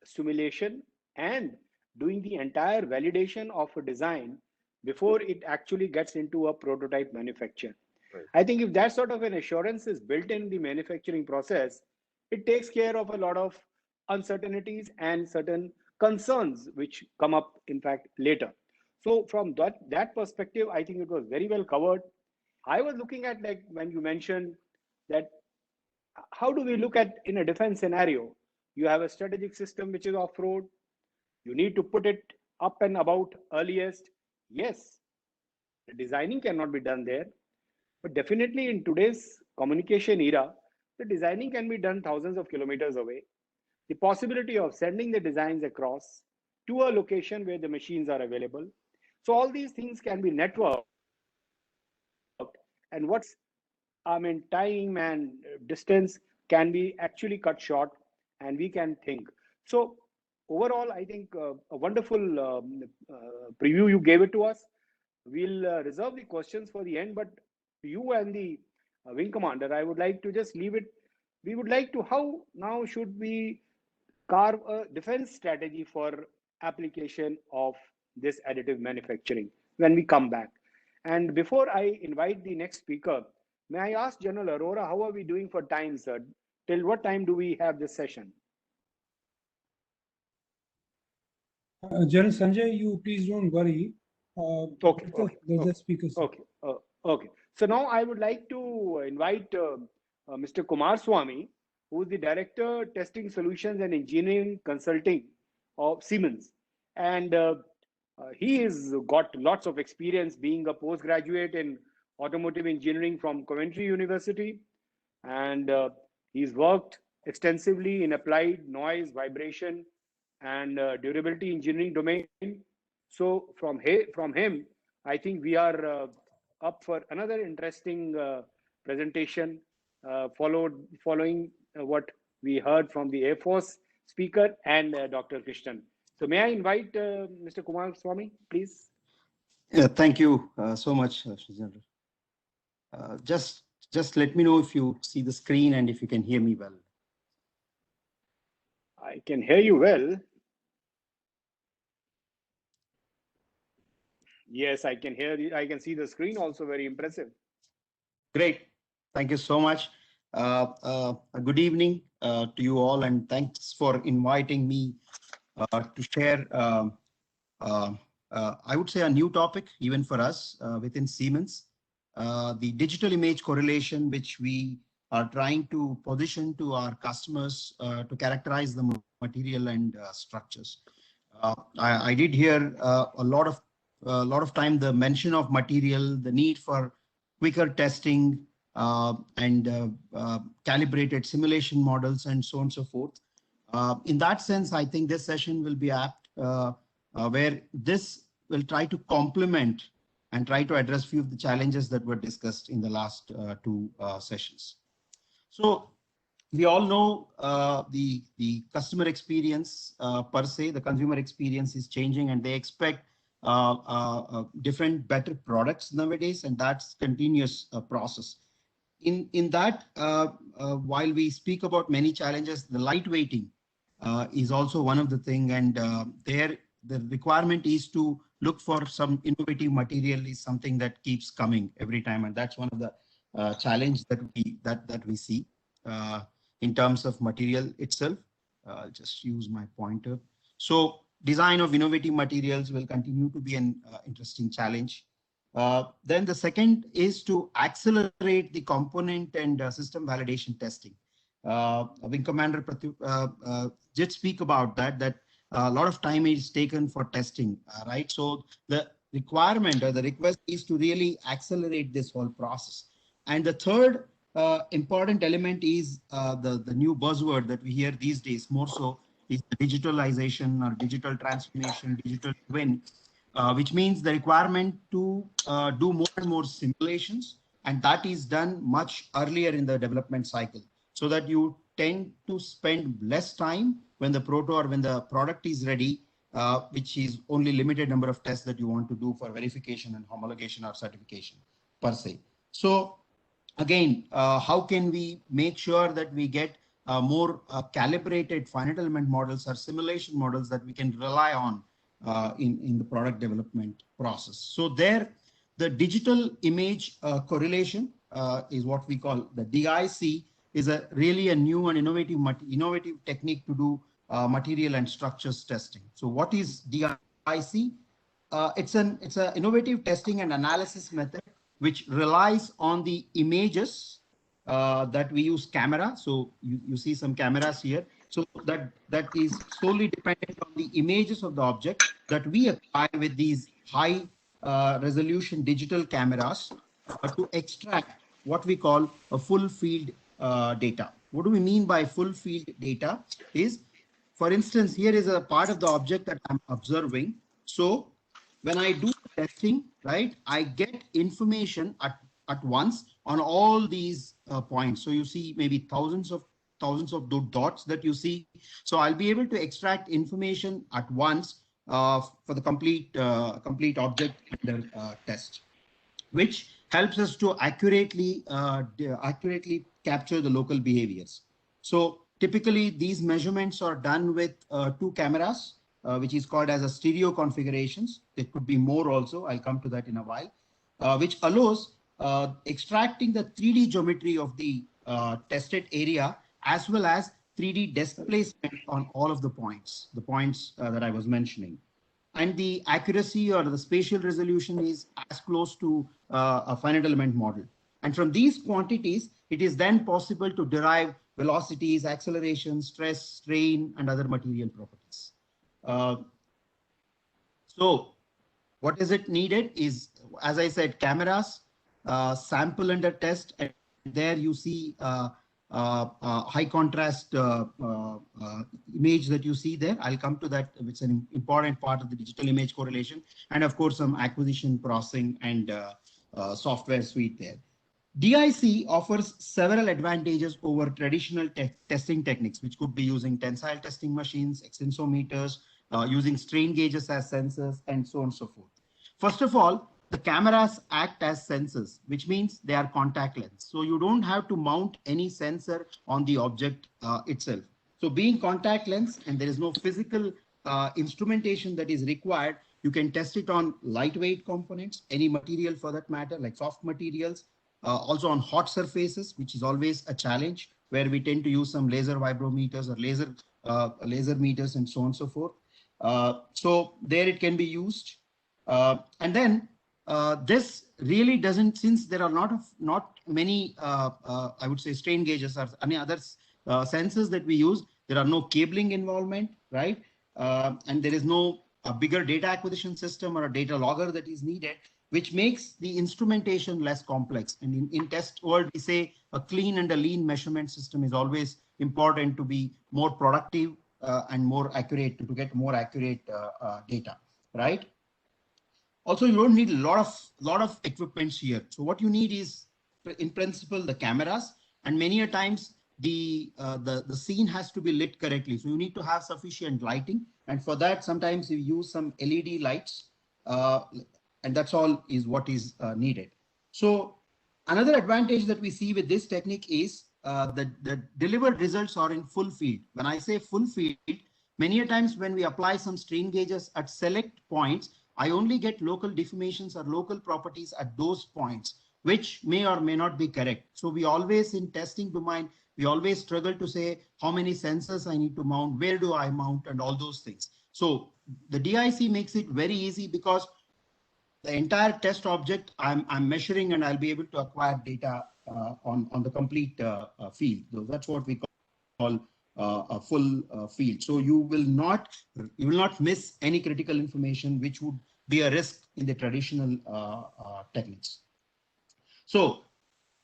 simulation and doing the entire validation of a design before it actually gets into a prototype manufacture. Right. I think if that sort of an assurance is built in the manufacturing process, it takes care of a lot of uncertainties and certain concerns which come up, in fact, later. So from that perspective, I think it was very well covered. I was looking at, like, when you mentioned that, how do we look at in a defense scenario? You have a strategic system which is off-road. You need to put it up and about earliest. Yes, the designing cannot be done there, but definitely in today's communication era, the designing can be done thousands of kilometers away. The possibility of sending the designs across to a location where the machines are available. So all these things can be networked, and time and distance can be actually cut short, and we can think. So overall, I think a wonderful preview you gave it to us. We'll reserve the questions for the end, but you and the wing commander, I would like to just leave it. We would like to, how now should we carve a defense strategy for application of this additive manufacturing when we come back? And before I invite the next speaker, may I ask General Arora, how are we doing for time, sir? Till what time do we have this session? General Sanjay, you please don't worry. Okay. The speakers. Okay. So now I would like to invite Mr. Kumar Swamy, who is the Director, Testing Solutions and Engineering Consulting of Siemens. And he has got lots of experience being a postgraduate in automotive engineering from Coventry University. And he's worked extensively in applied noise, vibration, and durability engineering domain. So from him, I think we are up for another interesting presentation, following what we heard from the Air Force speaker and Dr. Krishnan. So may I invite Mr. Kumar Swamy, please? Yeah, thank you so much, General. Just let me know if you see the screen and if you can hear me well. I can hear you well. Yes, I can hear you. I can see the screen also, very impressive. Great. Thank you so much. Good evening to you all, and thanks for inviting me to share, I would say, a new topic, even for us within Siemens, the digital image correlation, which we are trying to position to our customers to characterize the material and structures. I did hear a lot of time the mention of material, the need for quicker testing and calibrated simulation models, and so on and so forth. In that sense, I think this session will be apt, where this will try to complement and try to address few of the challenges that were discussed in the last two sessions. So we all know the customer experience per se, the consumer experience is changing, and they expect different, better products nowadays, and that's continuous process. In that, while we speak about many challenges, the lightweighting is also one of the thing, and there the requirement is to look for some innovative material is something that keeps coming every time, and that's one of the challenge that we see in terms of material itself. I'll just use my pointer. So design of innovative materials will continue to be an interesting challenge. Then the second is to accelerate the component and system validation testing. Wing Commander did speak about that a lot of time is taken for testing, right? So the requirement or the request is to really accelerate this whole process. And the third important element is the new buzzword that we hear these days more so is the digitalization or digital transformation, digital twin, which means the requirement to do more and more simulations, and that is done much earlier in the development cycle, so that you tend to spend less time when the proto or when the product is ready, which is only limited number of tests that you want to do for verification and homologation or certification per se. So again, how can we make sure that we get more calibrated finite element models or simulation models that we can rely on in the product development process? So there, the digital image correlation is what we call the DIC, is really a new and innovative technique to do material and structures testing. So what is DIC? It's an innovative testing and analysis method which relies on the images that we use camera. So you see some cameras here. So that is solely dependent on the images of the object that we apply with these high resolution digital cameras to extract what we call a full field data. What do we mean by full field data? Is, for instance, here is a part of the object that I'm observing. So when I do testing, right, I get information at once on all these points. So you see maybe thousands of those dots that you see. So I'll be able to extract information at once for the complete object under test, which helps us to accurately capture the local behaviors. So typically these measurements are done with 2 cameras, which is called as a stereo configurations. There could be more also. I'll come to that in a while, which allows extracting the 3D geometry of the tested area as well as 3D displacement on all of the points that I was mentioning. And the accuracy or the spatial resolution is as close to a finite element model. And from these quantities, it is then possible to derive velocities, acceleration, stress, strain, and other material properties. So what is it needed is, as I said, cameras, sample under test, and there you see high contrast image that you see there. I'll come to that. It's an important part of the digital image correlation, and of course some acquisition, processing, and software suite there. DIC offers several advantages over traditional testing techniques, which could be using tensile testing machines, extensometers, using strain gauges as sensors, and so on and so forth. First of all, the cameras act as sensors, which means they are contact lens. So you don't have to mount any sensor on the object itself. So being contact lens and there is no physical instrumentation that is required, you can test it on lightweight components, any material for that matter, like soft materials, also on hot surfaces, which is always a challenge, where we tend to use some laser vibrometers or laser meters and so on and so forth. So there it can be used. And then this really doesn't, since there are not many, I would say, strain gauges or any other sensors that we use, there are no cabling involvement, right? And there is no a bigger data acquisition system or a data logger that is needed, which makes the instrumentation less complex. And in test world, we say a clean and a lean measurement system is always important to be more productive and more accurate, to get more accurate data, right? Also, you don't need a lot of equipments here. So what you need is, in principle, the cameras, and many a times the scene has to be lit correctly. So you need to have sufficient lighting, and for that sometimes you use some LED lights, and that's all is what is needed. So another advantage that we see with this technique is the delivered results are in full field. When I say full field, many a times when we apply some strain gauges at select points, I only get local deformations or local properties at those points, which may or may not be correct. So we always, in testing domain, we always struggle to say how many sensors I need to mount, where do I mount, and all those things. So the DIC makes it very easy, because the entire test object I'm measuring, and I'll be able to acquire data on the complete field. So that's what we call a full field. So you will not miss any critical information, which would be a risk in the traditional techniques. So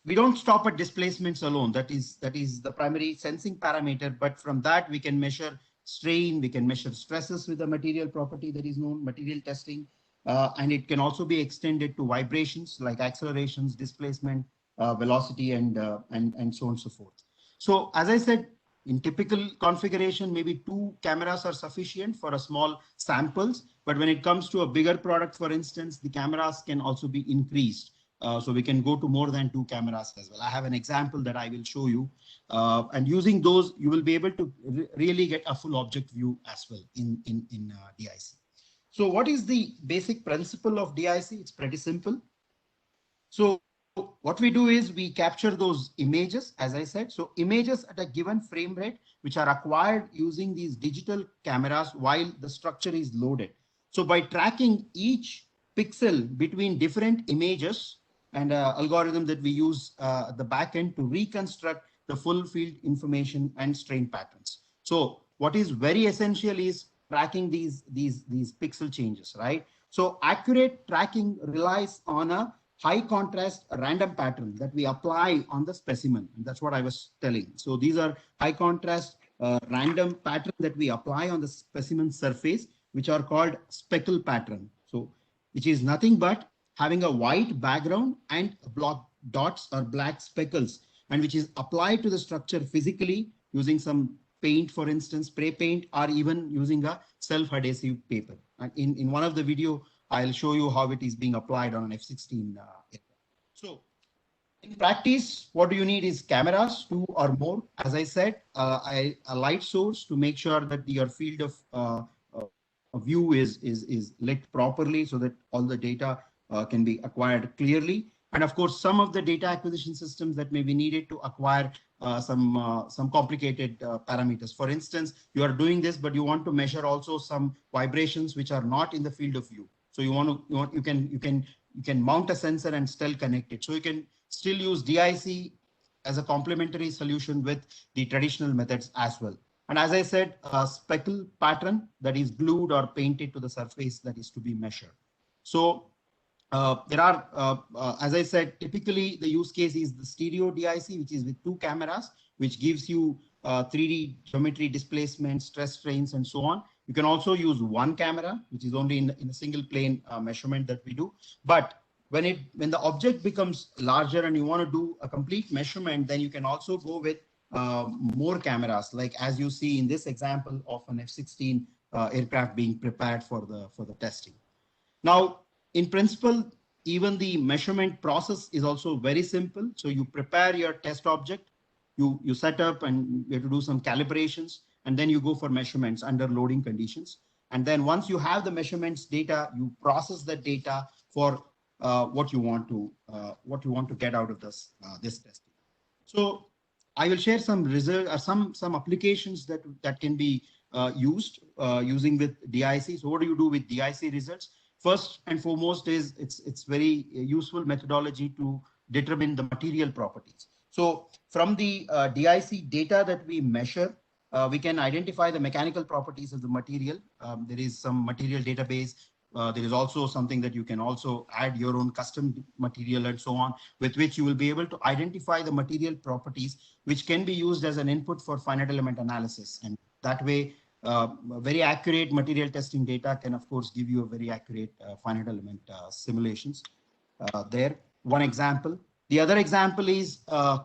we don't stop at displacements alone. That is the primary sensing parameter. But from that, we can measure strain, we can measure stresses with a material property that is known, material testing, and it can also be extended to vibrations like accelerations, displacement, velocity, and so on and so forth. So as I said, in typical configuration, maybe 2 cameras are sufficient for a small samples. But when it comes to a bigger product, for instance, the cameras can also be increased. So we can go to more than 2 cameras as well. I have an example that I will show you. And using those, you will be able to really get a full object view as well in DIC. So what is the basic principle of DIC? It's pretty simple. So what we do is we capture those images, as I said. So images at a given frame rate, which are acquired using these digital cameras while the structure is loaded. So by tracking each pixel between different images, and algorithm that we use at the back end to reconstruct the full field information and strain patterns. So what is very essential is tracking these pixel changes, right? So accurate tracking relies on a high contrast random pattern that we apply on the specimen. And that's what I was telling. So these are high contrast random pattern that we apply on the specimen surface, which are called speckle pattern. So which is nothing but having a white background and block dots or black speckles, and which is applied to the structure physically using some paint, for instance, spray paint, or even using a self-adhesive paper. And in one of the video, I'll show you how it is being applied on an F-16 aircraft. So in practice, what do you need is cameras, 2 or more. As I said, a light source to make sure that your field of view is lit properly so that all the data can be acquired clearly. And of course, some of the data acquisition systems that may be needed to acquire some complicated parameters. For instance, you are doing this, but you want to measure also some vibrations which are not in the field of view. So you can mount a sensor and still connect it. So you can still use DIC as a complementary solution with the traditional methods as well. And as I said, a speckle pattern that is glued or painted to the surface that is to be measured. So there are, as I said, typically the use case is the stereo DIC, which is with 2 cameras, which gives you 3D geometry displacement, stress strains, and so on. You can also use 1 camera, which is only in a single plane measurement that we do. But when the object becomes larger and you want to do a complete measurement, then you can also go with more cameras, like as you see in this example of an F-16 aircraft being prepared for the testing. Now, in principle, even the measurement process is also very simple. So you prepare your test object, you set up, and you have to do some calibrations, and then you go for measurements under loading conditions. And then once you have the measurements data, you process that data for what you want to get out of this testing. So I will share some results or some applications that can be used using with DIC. So what do you do with DIC results? First and foremost is it's very useful methodology to determine the material properties. So from the DIC data that we measure, we can identify the mechanical properties of the material. There is some material database. There is also something that you can also add your own custom material and so on, with which you will be able to identify the material properties, which can be used as an input for finite element analysis. And that way, very accurate material testing data can, of course, give you a very accurate finite element simulations there. One example. The other example is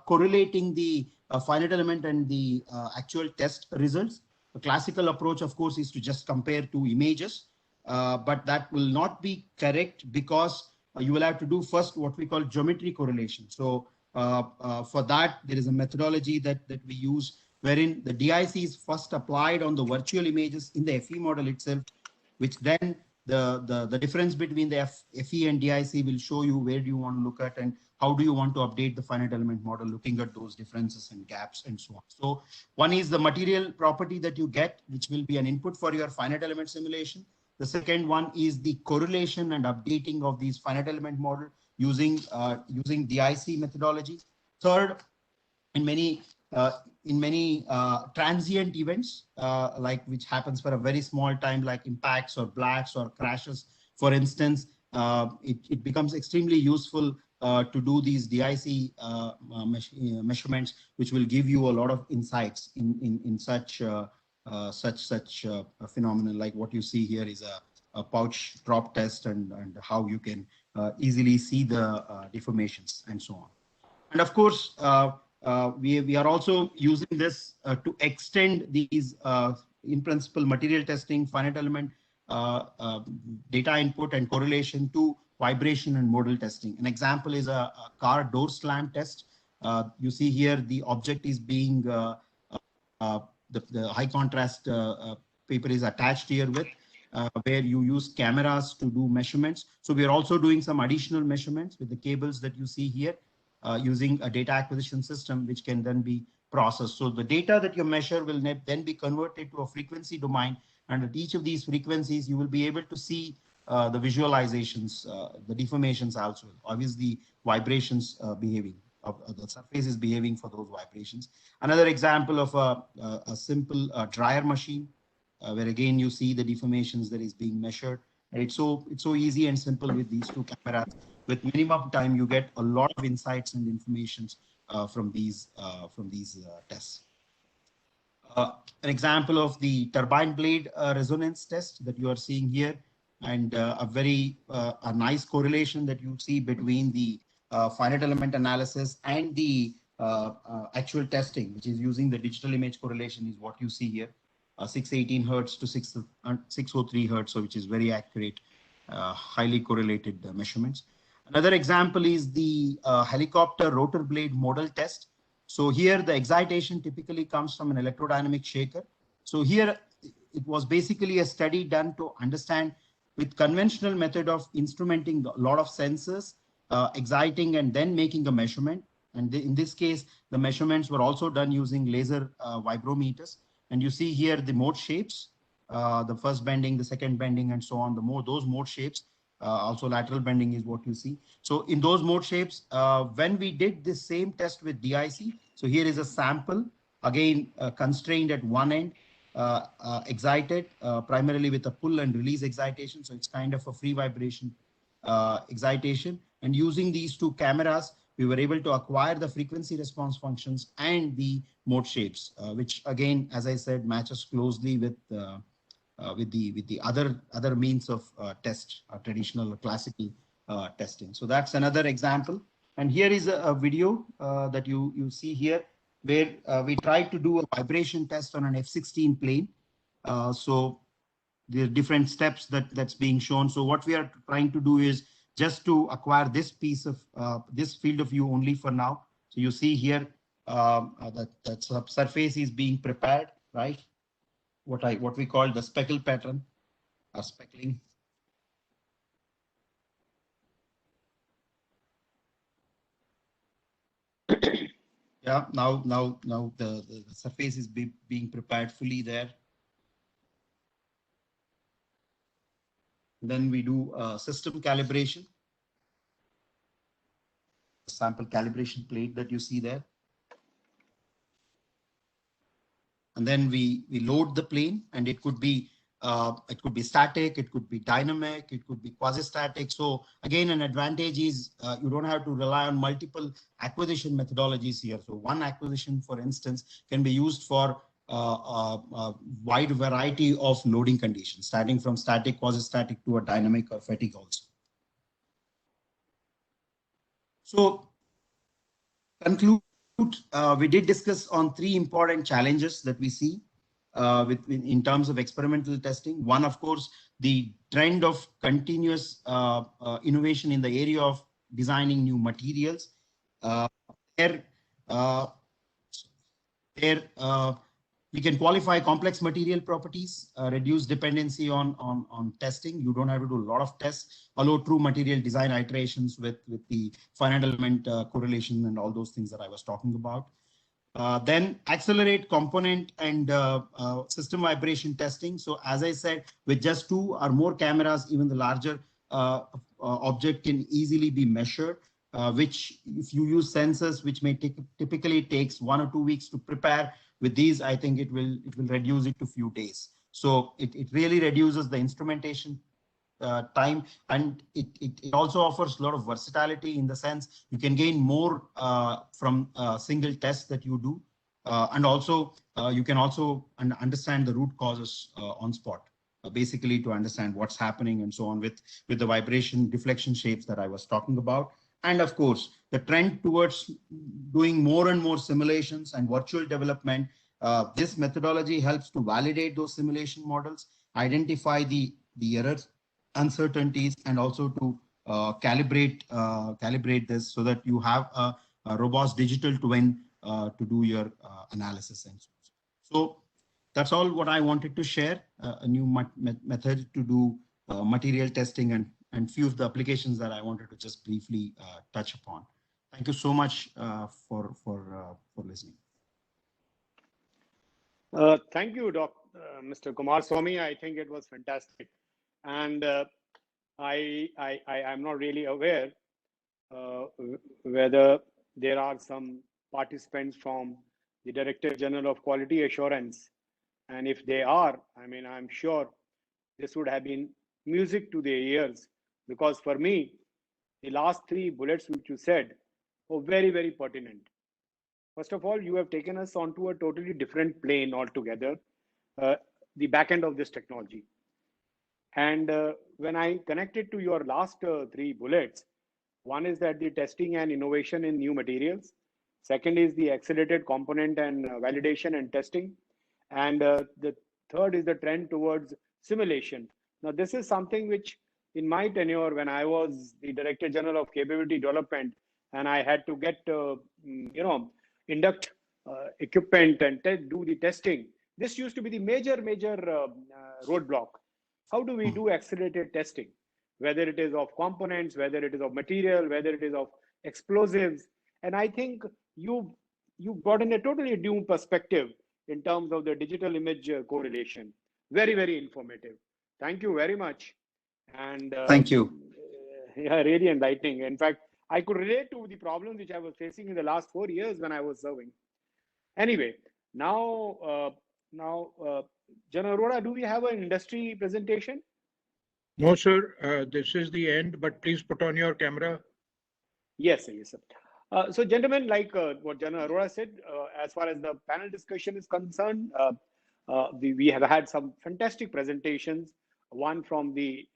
correlating the finite element and the actual test results. The classical approach, of course, is to just compare 2 images, but that will not be correct because you will have to do first what we call geometry correlation. So for that, there is a methodology that we use, wherein the DIC is first applied on the virtual images in the FE model itself, which then the difference between the FE and DIC will show you where do you want to look at and how do you want to update the finite element model, looking at those differences and gaps and so on. So one is the material property that you get, which will be an input for your finite element simulation. The second one is the correlation and updating of these finite element model using DIC methodology. Third, in many transient events, like which happens for a very small time, like impacts or blasts or crashes, for instance, it becomes extremely useful to do these DIC measurements, which will give you a lot of insights in such phenomenon. Like what you see here is a pouch drop test and how you can easily see the deformations and so on. And of course, we are also using this to extend these in principle material testing, finite element data input and correlation to vibration and modal testing. An example is a car door slam test. You see here the object is being the high contrast paper is attached here with where you use cameras to do measurements. So we are also doing some additional measurements with the cables that you see here using a data acquisition system, which can then be processed. So the data that you measure will then be converted to a frequency domain. And at each of these frequencies, you will be able to see the visualizations, the deformations also, obviously vibrations behaving, the surface is behaving for those vibrations. Another example of a simple dryer machine, where again you see the deformations that is being measured. And it's so easy and simple with these two cameras. With minimum time, you get a lot of insights and informations from these tests. An example of the turbine blade resonance test that you are seeing here, and a nice correlation that you see between the finite element analysis and the actual testing, which is using the digital image correlation, is what you see here. 618 hertz to 603 hertz, so which is very accurate, highly correlated measurements. Another example is the helicopter rotor blade model test. So here the excitation typically comes from an electrodynamic shaker. So here it was basically a study done to understand, with conventional method of instrumenting a lot of sensors, exciting and then making a measurement. And in this case, the measurements were also done using laser vibrometers. And you see here the mode shapes, the first bending, the second bending, and so on. Those mode shapes, also lateral bending is what you see. So in those mode shapes, when we did the same test with DIC, so here is a sample, again constrained at one end, excited primarily with a pull and release excitation. So it's kind of a free vibration excitation. And using these two cameras, we were able to acquire the frequency response functions and the mode shapes, which again, as I said, matches closely with the other means of test, traditional classical testing. So that's another example. And here is a video that you see here, where we tried to do a vibration test on an F-16 plane. So there are different steps that's being shown. So what we are trying to do is just to acquire this piece of this field of view only for now. So you see here that surface is being prepared, right? What we call the speckle pattern or speckling. Yeah, now the surface is being prepared fully there. Then we do system calibration. Sample calibration plate that you see there. And then we load the plane, and it could be static, it could be dynamic, it could be quasi-static. So again, an advantage is you don't have to rely on multiple acquisition methodologies here. So one acquisition, for instance, can be used for a wide variety of loading conditions, starting from static, quasi-static to a dynamic or fatigue also. So conclude, we did discuss on three important challenges that we see in terms of experimental testing. One, of course, the trend of continuous innovation in the area of designing new materials. We can qualify complex material properties, reduce dependency on testing. You don't have to do a lot of tests, allow true material design iterations with the finite element correlation and all those things that I was talking about. Then accelerate component and system vibration testing. So as I said, with just two or more cameras, even the larger object can easily be measured, which if you use sensors, which may typically takes 1 or 2 weeks to prepare, with these, I think it will reduce it to few days. So it really reduces the instrumentation time, and it also offers a lot of versatility in the sense you can gain more from a single test that you do, and also you can also understand the root causes on spot, basically to understand what's happening and so on with the vibration deflection shapes that I was talking about. And of course, the trend towards doing more and more simulations and virtual development. This methodology helps to validate those simulation models, identify the errors, uncertainties, and also to calibrate this so that you have a robust digital twin to do your analysis. And so that's all what I wanted to share, a new method to do material testing and few of the applications that I wanted to just briefly touch upon. Thank you so much for listening. Thank you, Mr. Kumar Swamy. I think it was fantastic. And I'm not really aware whether there are some participants from the Director General of Quality Assurance. And if they are, I mean, I'm sure this would have been music to their ears, because for me, the last three bullets which you said were very, very pertinent. First of all, you have taken us onto a totally different plane altogether, the back end of this technology. And when I connected to your last three bullets, one is that the testing and innovation in new materials. Second is the accelerated component and validation and testing. And the third is the trend towards simulation. Now, this is something which in my tenure, when I was the Director General of Capability Development, and I had to get, induct equipment and do the testing, this used to be the major roadblock. How do we do accelerated testing? Whether it is of components, whether it is of material, whether it is of explosives. And I think you've brought in a totally new perspective in terms of the digital image correlation. Very, very informative. Thank you very much. And Thank you. Yeah, really enlightening. In fact, I could relate to the problems which I was facing in the last 4 years when I was serving. Anyway, now, General Arora, do we have an industry presentation? No, sir. This is the end, but please put on your camera. Yes, sir. Yes, sir. So, gentlemen, like what General Arora said, as far as the panel discussion is concerned, we have had some fantastic presentations. One from the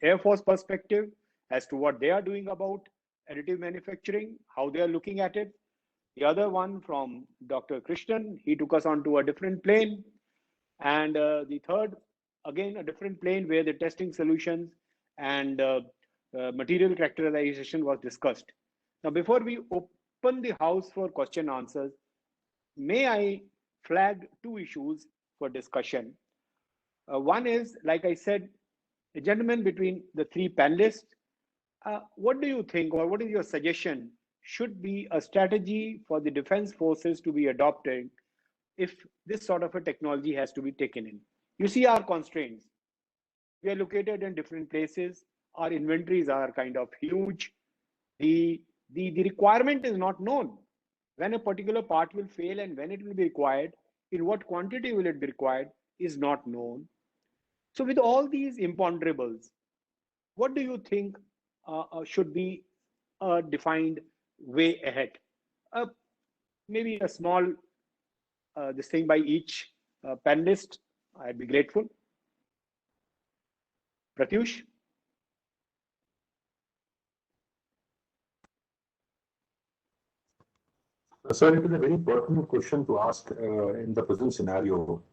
Air Force perspective as to what they are doing about additive manufacturing, how they are looking at it. The other one from Dr. Krishnan, he took us onto a different plane. And the third, again, a different plane where the testing solutions and material characterization was discussed. Now, before we open the house for question answers, may I flag two issues for discussion. One is, like I said, the gentleman between the three panelists, what do you think, or what is your suggestion should be a strategy for the defense forces to be adopted if this sort of a technology has to be taken in? You see our constraints. We are located in different places. Our inventories are kind of huge. The requirement is not known. When a particular part will fail and when it will be required, in what quantity will it be required is not known. So with all these imponderables, what do you think should be a defined way ahead? Maybe a small this thing by each panelist. I'd be grateful. Pratyush? Sir, it is a very pertinent question to ask in the present scenario,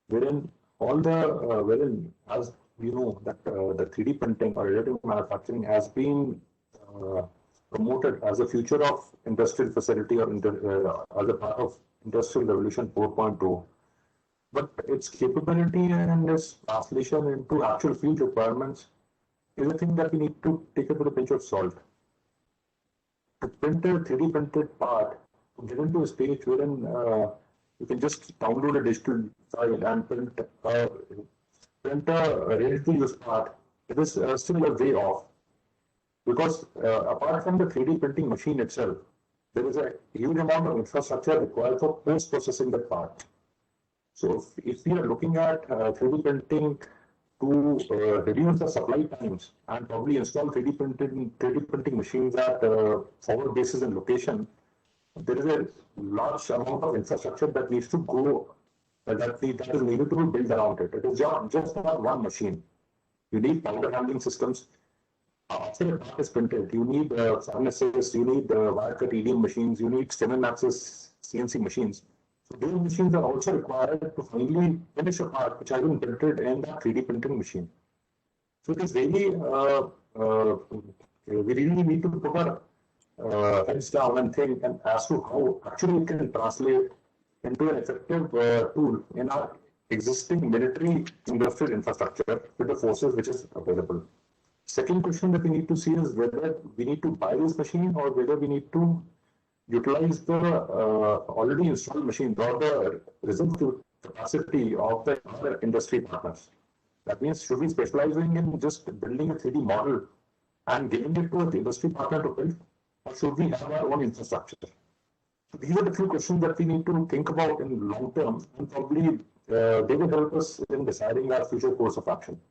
wherein all the wherein, as you know, that the 3D printing or additive manufacturing has been promoted as a future of industrial facility or as a part of Industrial Revolution 4.0. But its capability and its translation into actual field requirements is a thing that we need to take it with a pinch of salt. To print a 3D printed part, to get into a stage wherein you can just download a digital file and print a ready-to-use part, it is still a way off. Because apart from the 3D printing machine itself, there is a huge amount of infrastructure required for post-processing the part. So if we are looking at 3D printing to reduce the supply times and probably install 3D printing machines at forward bases and location, there is a large amount of infrastructure that needs to go, that is needed to be built around it. It is just not one machine. You need powder handling systems. After a part is printed, you need furnaces, you need wire cut EDM machines, you need stem and axis CNC machines. So those machines are also required to finally finish a part which has been printed in that 3D printing machine. So it is really, we really need to put our heads down and think and as to how actually it can translate into an effective tool in our existing military industrial infrastructure with the forces which is available. Second question that we need to see is whether we need to buy this machine or whether we need to utilize the already installed machines or the reserve capacity of the other industry partners. That means, should we specializing in just building a 3D model and giving it to an industry partner to build, or should we have our own infrastructure? So these are the few questions that we need to think about in long term, and probably they will help us in deciding our future course of action.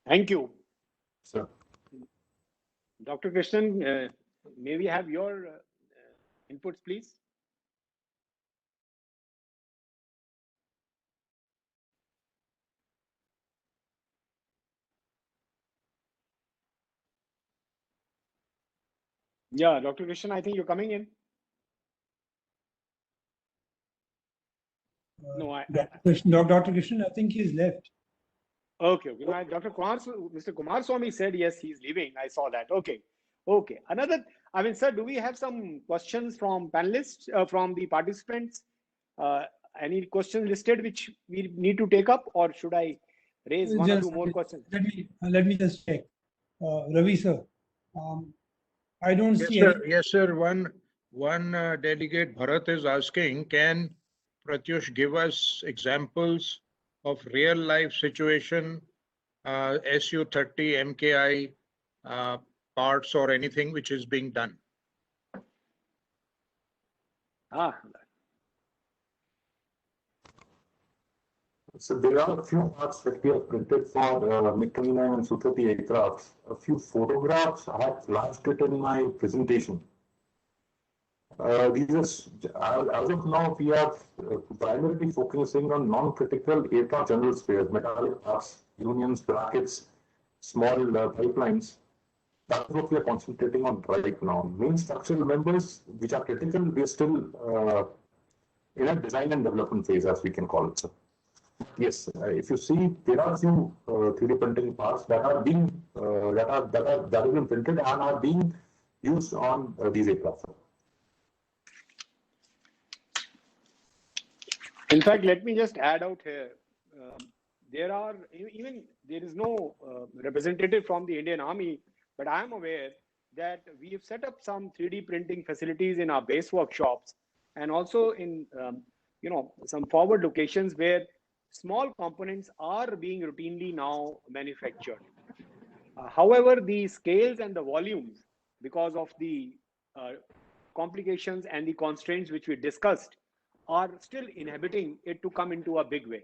Thank you. Sir. Dr. Krishnan, may we have your inputs, please? Yeah, Dr. Krishnan, I think you're coming in. No, Dr. Krishnan, I think he's left. Okay. Mr. Kumar Swamy said yes, he's leaving. I saw that. Okay. Another, I mean, sir, do we have some questions from panelists, from the participants? Any questions listed which we need to take up, or should I raise one or two more questions? Let me just check. Ravi, sir, I don't see. Yes, sir. One delegate, Bharat, is asking, can Pratyush give us examples of real life situation, Su-30 MKI parts or anything which is being done? So there are a few parts that we have printed for MiG-29 and Su-30 aircraft. A few photographs I have flashed it in my presentation. These are, as of now, we are primarily focusing on non-critical aircraft general spares, metallic parts, unions, brackets, small pipelines. That's what we are concentrating on right now. Main structural members, which are critical, we are still in a design and development phase, as we can call it. So, yes, if you see, there are few 3D printing parts that are being that have been printed and are being used on these aircraft. In fact, let me just add out here. There is no representative from the Indian Army, but I am aware that we have set up some 3D printing facilities in our base workshops, and also in some forward locations where small components are being routinely now manufactured. However, the scales and the volumes, because of the complications and the constraints which we discussed, are still inhibiting it to come into a big way.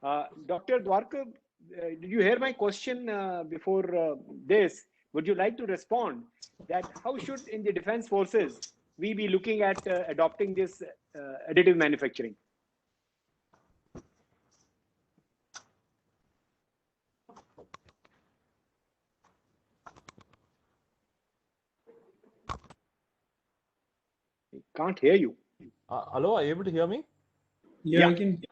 Dr. Dwarka, did you hear my question before this? Would you like to respond that how should in the defense forces we be looking at adopting this additive manufacturing? I can't hear you. Hello, are you able to hear me? Yeah, I can.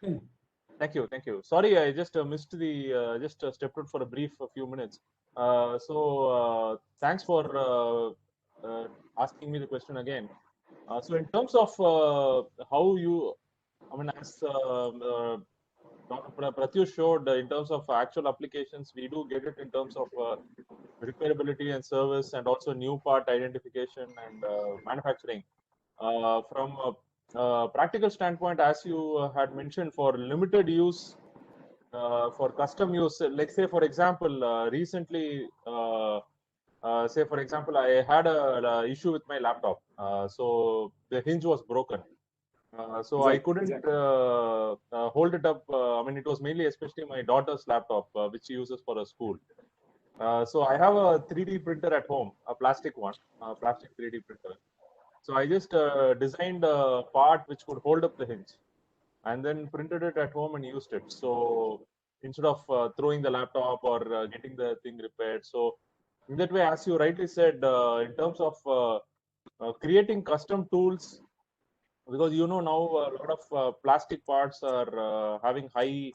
Thank you. Sorry, I just missed the, just stepped out for a brief few minutes. Thanks for asking me the question again. So in terms of how you, I mean, as Dr. Pratyush showed, in terms of actual applications, we do get it in terms of repairability and service, and also new part identification and manufacturing. From a practical standpoint, as you had mentioned, for limited use, for custom use, like say for example, recently, say for example, I had a issue with my laptop. So the hinge was broken. So I couldn't hold it up. I mean, it was mainly especially my daughter's laptop, which she uses for a school. So I have a 3D printer at home, a plastic one, a plastic 3D printer. So I just designed a part which could hold up the hinge, and then printed it at home and used it. So instead of throwing the laptop or getting the thing repaired. So in that way, as you rightly said, in terms of creating custom tools, because now a lot of plastic parts are having high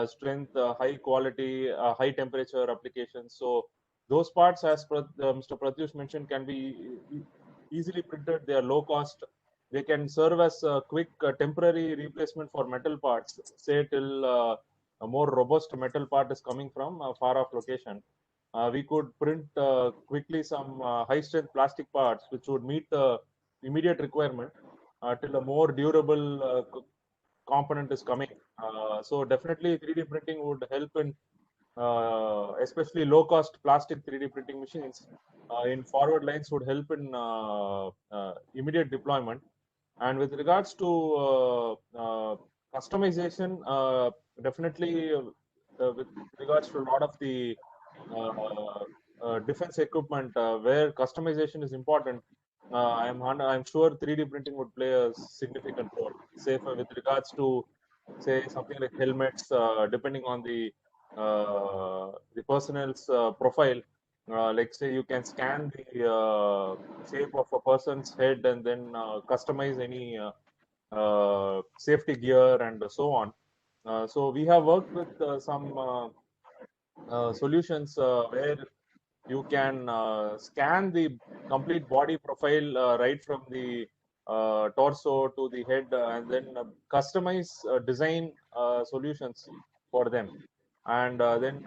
strength, high quality, high temperature applications. So those parts, as Mr. Pratyush mentioned, can be easily printed. They are low cost. They can serve as a quick temporary replacement for metal parts, say till a more robust metal part is coming from a far off location. We could print quickly some high strength plastic parts which would meet the immediate requirement till a more durable component is coming. So definitely 3D printing would help in especially low cost plastic 3D printing machines in forward lines would help in immediate deployment. And with regards to customization, definitely with regards to a lot of the defense equipment where customization is important, I'm sure 3D printing would play a significant role. Say with regards to say something like helmets, depending on the personnel's profile. Like say you can scan the shape of a person's head and then customize any safety gear and so on. So we have worked with some solutions where you can scan the complete body profile right from the torso to the head and then customize design solutions for them. And then,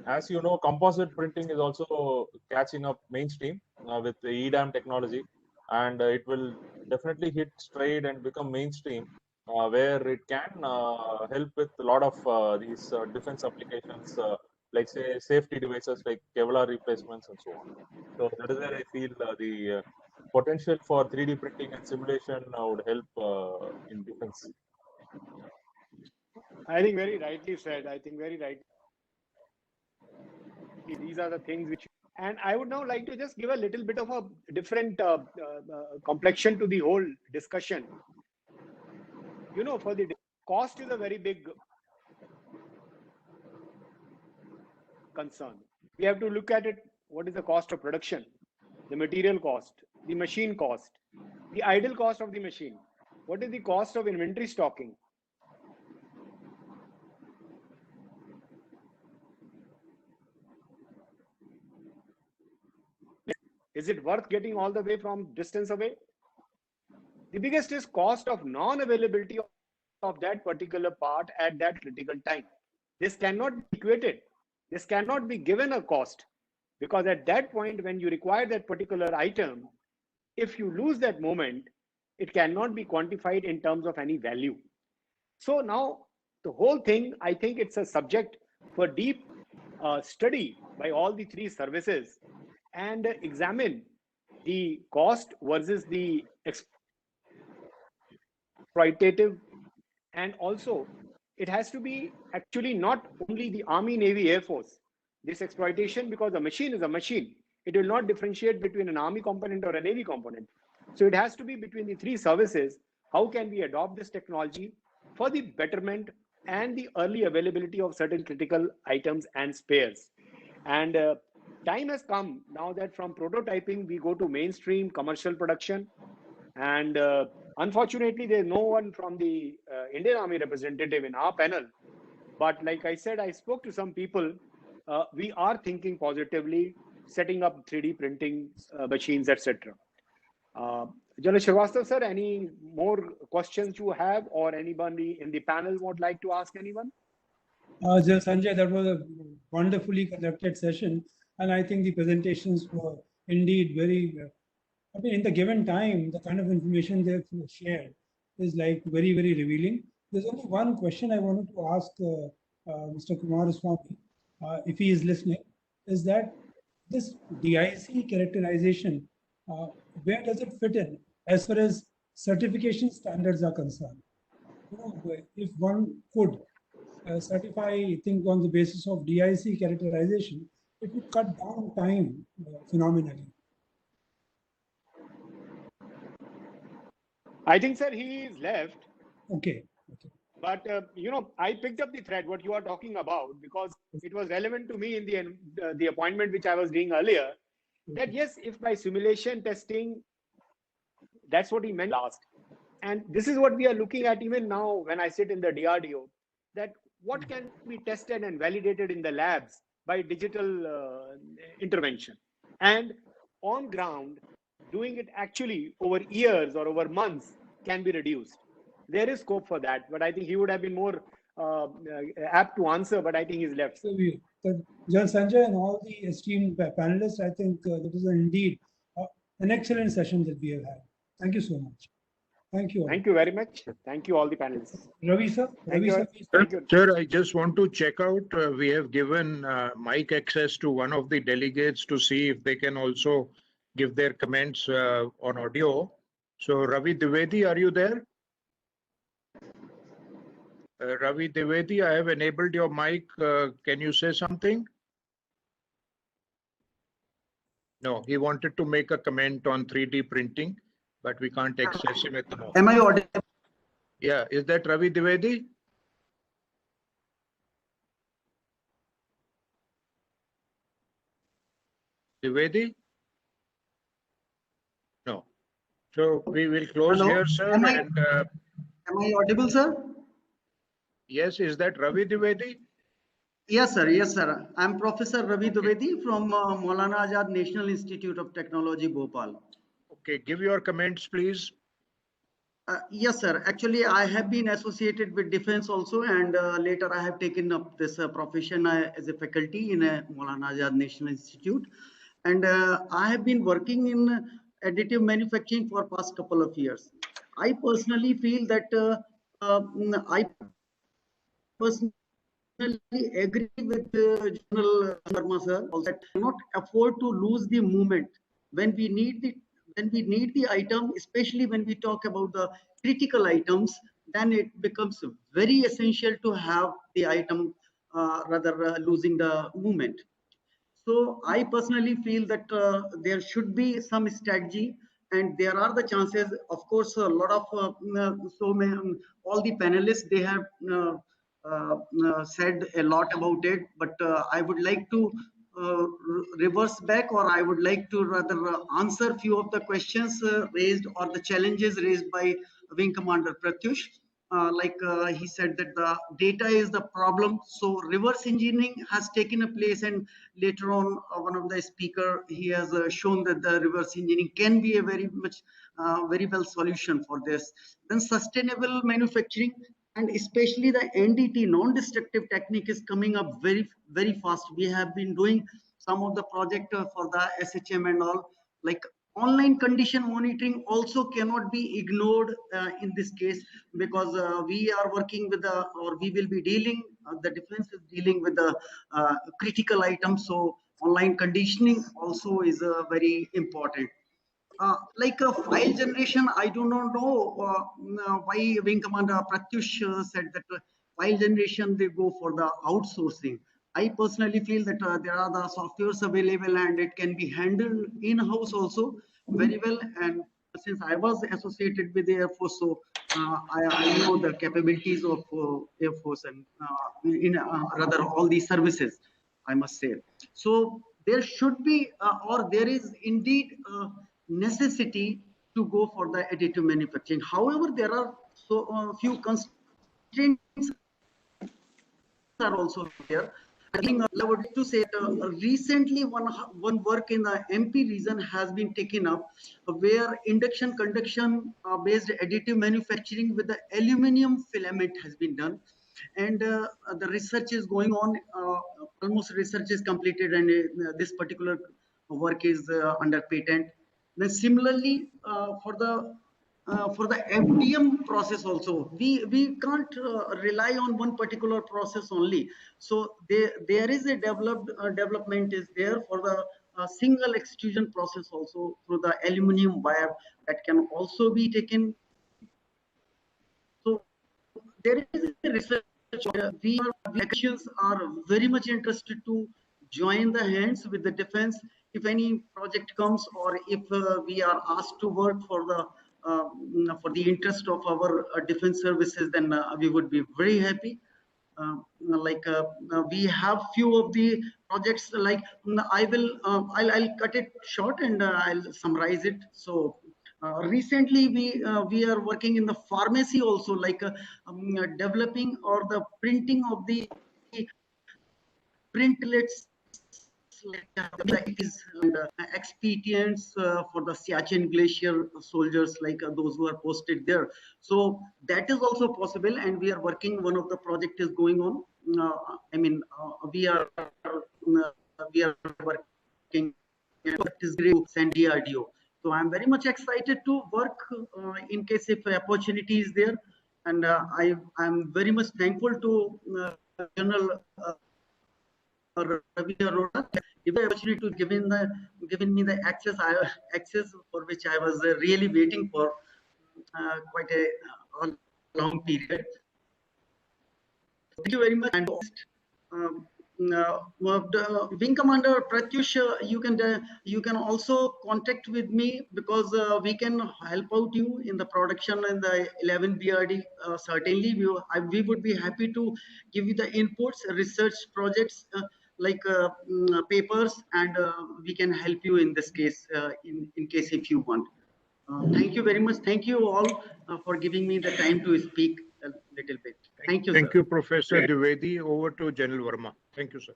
as you know, composite printing is also catching up mainstream with the EDAM technology, and it will definitely hit stride and become mainstream, where it can help with a lot of these defense applications, like say safety devices like Kevlar replacements and so on. So that is where I feel the potential for 3D printing and simulation would help in defense. I think very rightly said. I think very right. These are the things which, and I would now like to just give a little bit of a different complexion to the whole discussion. You know, for the cost is a very big concern. We have to look at it. What is the cost of production, the material cost, the machine cost, the idle cost of the machine? What is the cost of inventory stocking? Is it worth getting all the way from distance away? The biggest is cost of non-availability of that particular part at that critical time. This cannot be equated. This cannot be given a cost, because at that point when you require that particular item, if you lose that moment, it cannot be quantified in terms of any value. So now the whole thing, I think it's a subject for deep study by all the three services, and examine the cost versus the exploitative. And also it has to be actually not only the Army, Navy, Air Force, this exploitation, because a machine is a machine. It will not differentiate between an Army component or a Navy component. So it has to be between the three services. How can we adopt this technology for the betterment and the early availability of certain critical items and spares? And time has come now that from prototyping we go to mainstream commercial production. And unfortunately, there's no one from the Indian Army representative in our panel. But like I said, I spoke to some people. We are thinking positively, setting up 3D printing machines, etc. General Srivastava, sir, any more questions you have, or anybody in the panel would like to ask anyone? General Sanjay, that was a wonderfully conducted session, and I think the presentations were indeed very. I mean, in the given time, the kind of information they've shared is like very, very revealing. There's only one question I wanted to ask Mr. Kumaraswamy, if he is listening, is that this DIC characterization, where does it fit in as far as certification standards are concerned? You know, if one could certify, I think, on the basis of DIC characterization, it would cut down time phenomenally. I think, sir, he is left. Okay. But you know, I picked up the thread what you are talking about, because it was relevant to me in the appointment which I was doing earlier. That yes, if by simulation testing, that's what he meant last. And this is what we are looking at even now when I sit in the DRDO, that what can be tested and validated in the labs by digital intervention, and on ground, doing it actually over years or over months can be reduced. There is scope for that, but I think he would have been more apt to answer, but I think he's left. So General Sanjay and all the esteemed panelists, I think that is indeed an excellent session that we have had. Thank you so much. Thank you. Thank you very much. Thank you, all the panelists. Ravi sir. Thank Ravi you. sir. Thank you. Sir, I just want to check out, we have given mic access to one of the delegates to see if they can also give their comments on audio. So Ravi Dwivedi, are you there? Ravi Dwivedi, I have enabled your mic. Can you say something? No, he wanted to make a comment on 3D printing, but we can't access him at the moment. Am I audible? Yeah, is that Ravi Dwivedi? Dwivedi? No. So we will close Hello? here, sir. Am And I audible, sir? yes, is that Ravi Dwivedi? Yes, sir. Yes, sir. I'm Professor Ravi Dwivedi from Maulana Azad National Institute of Technology, Bhopal. Okay, give your comments, please. Yes, sir. Actually, I have been associated with defense also, and later I have taken up this profession as a faculty in Maulana Azad National Institute. And I have been working in additive manufacturing for past couple of years. I personally feel that I personally agree with General Sharma sir that cannot afford to lose the movement when we need the item, especially when we talk about the critical items. Then it becomes very essential to have the item rather losing the movement. So I personally feel that there should be some strategy, and there are the chances. Of course, a lot of all the panelists, they have said a lot about it, but I would like to reverse back, or I would like to rather answer few of the questions raised, or the challenges raised by Wing Commander Pratyush. He said that the data is the problem. So reverse engineering has taken a place, and later on one of the speaker, he has shown that the reverse engineering can be a very well solution for this. Then sustainable manufacturing, and especially the NDT, non-destructive technique, is coming up very fast. We have been doing some of the project for the SHM and all. Like online condition monitoring also cannot be ignored in this case, because we are working with we will be dealing, the defense is dealing with the critical items. So online conditioning also is very important. Like a file generation, I do not know why Wing Commander Pratyush said that file generation, they go for the outsourcing. I personally feel that there are the softwares available, and it can be handled in-house also very well. And since I was associated with the Air Force, so I know the capabilities of Air Force, and rather all these services, I must say. So there should be, or there is indeed necessity to go for the additive manufacturing. However, there are few constraints are also there. I think I would like to say recently one work in the MP region has been taken up, where induction conduction based additive manufacturing with the aluminum filament has been done, and the research is going on. Almost research is completed, and this particular work is under patent. Then similarly for the FDM process also, we can't rely on one particular process only. So there is a development is there for the single extrusion process also through the aluminum wire that can also be taken. So there is a research. We are very much interested to join the hands with the defense if any project comes, or if we are asked to work for the interest of our defense services, then we would be very happy. We have few of the projects, like I'll cut it short, and I'll summarize it. So recently we are working in the pharmacy also, developing or the printing of the printlets, and expedients for the Siachen Glacier soldiers, those who are posted there. So that is also possible, and we are working. One of the project is going on. We are working DRDO. So I'm very much excited to work in case if opportunity is there. And I'm very much thankful to General Ravi Arora, give the opportunity to giving me the access for which I was really waiting for quite a long period. Thank you very much. And Wing Commander Pratyush, you can also contact with me because we can help out you in the production and the 11 DRD. Certainly, we would be happy to give you the inputs, research projects like papers, and we can help you in this case in case if you want. Thank you very much. Thank you all for giving me the time to speak a little bit. Thank you, Thank sir. you, Professor Dwivedi. Over to General Verma. Thank you, sir.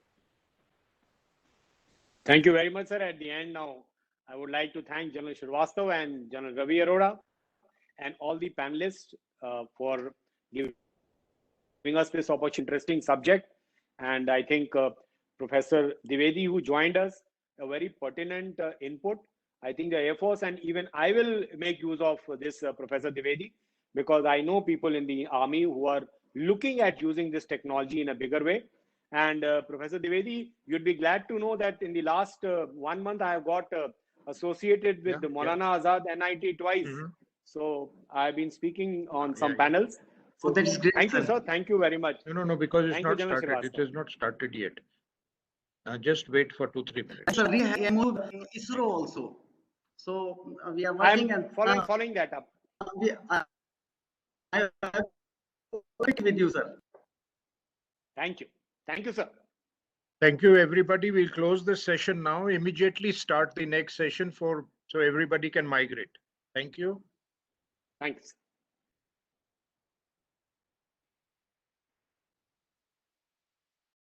Thank you very much, sir. At the end now, I would like to thank General Srivastava and General Ravi Arora and all the panelists for giving us this interesting subject. And I think Professor Dwivedi, who joined us, a very pertinent input. I think the Air Force, and even I will make use of this, Professor Dwivedi, because I know people in the Army who are looking at using this technology in a bigger way. And Professor Dwivedi, you'd be glad to know that in the last 1 month, I have got associated with the Maulana Azad NIT twice. So I've been speaking on some panels. So that's great. Thank you, sir. Thank you very much. No, because it's Thank not you, General started. It Srivastava. is not started yet. Just wait for 2-3 minutes. Sir, we have moved ISRO also. So we are working I'm and following that up. I work with you, sir. Thank you. Thank you, sir. Thank you, everybody. We'll close the session now. Immediately start the next session so everybody can migrate. Thank you. Thanks.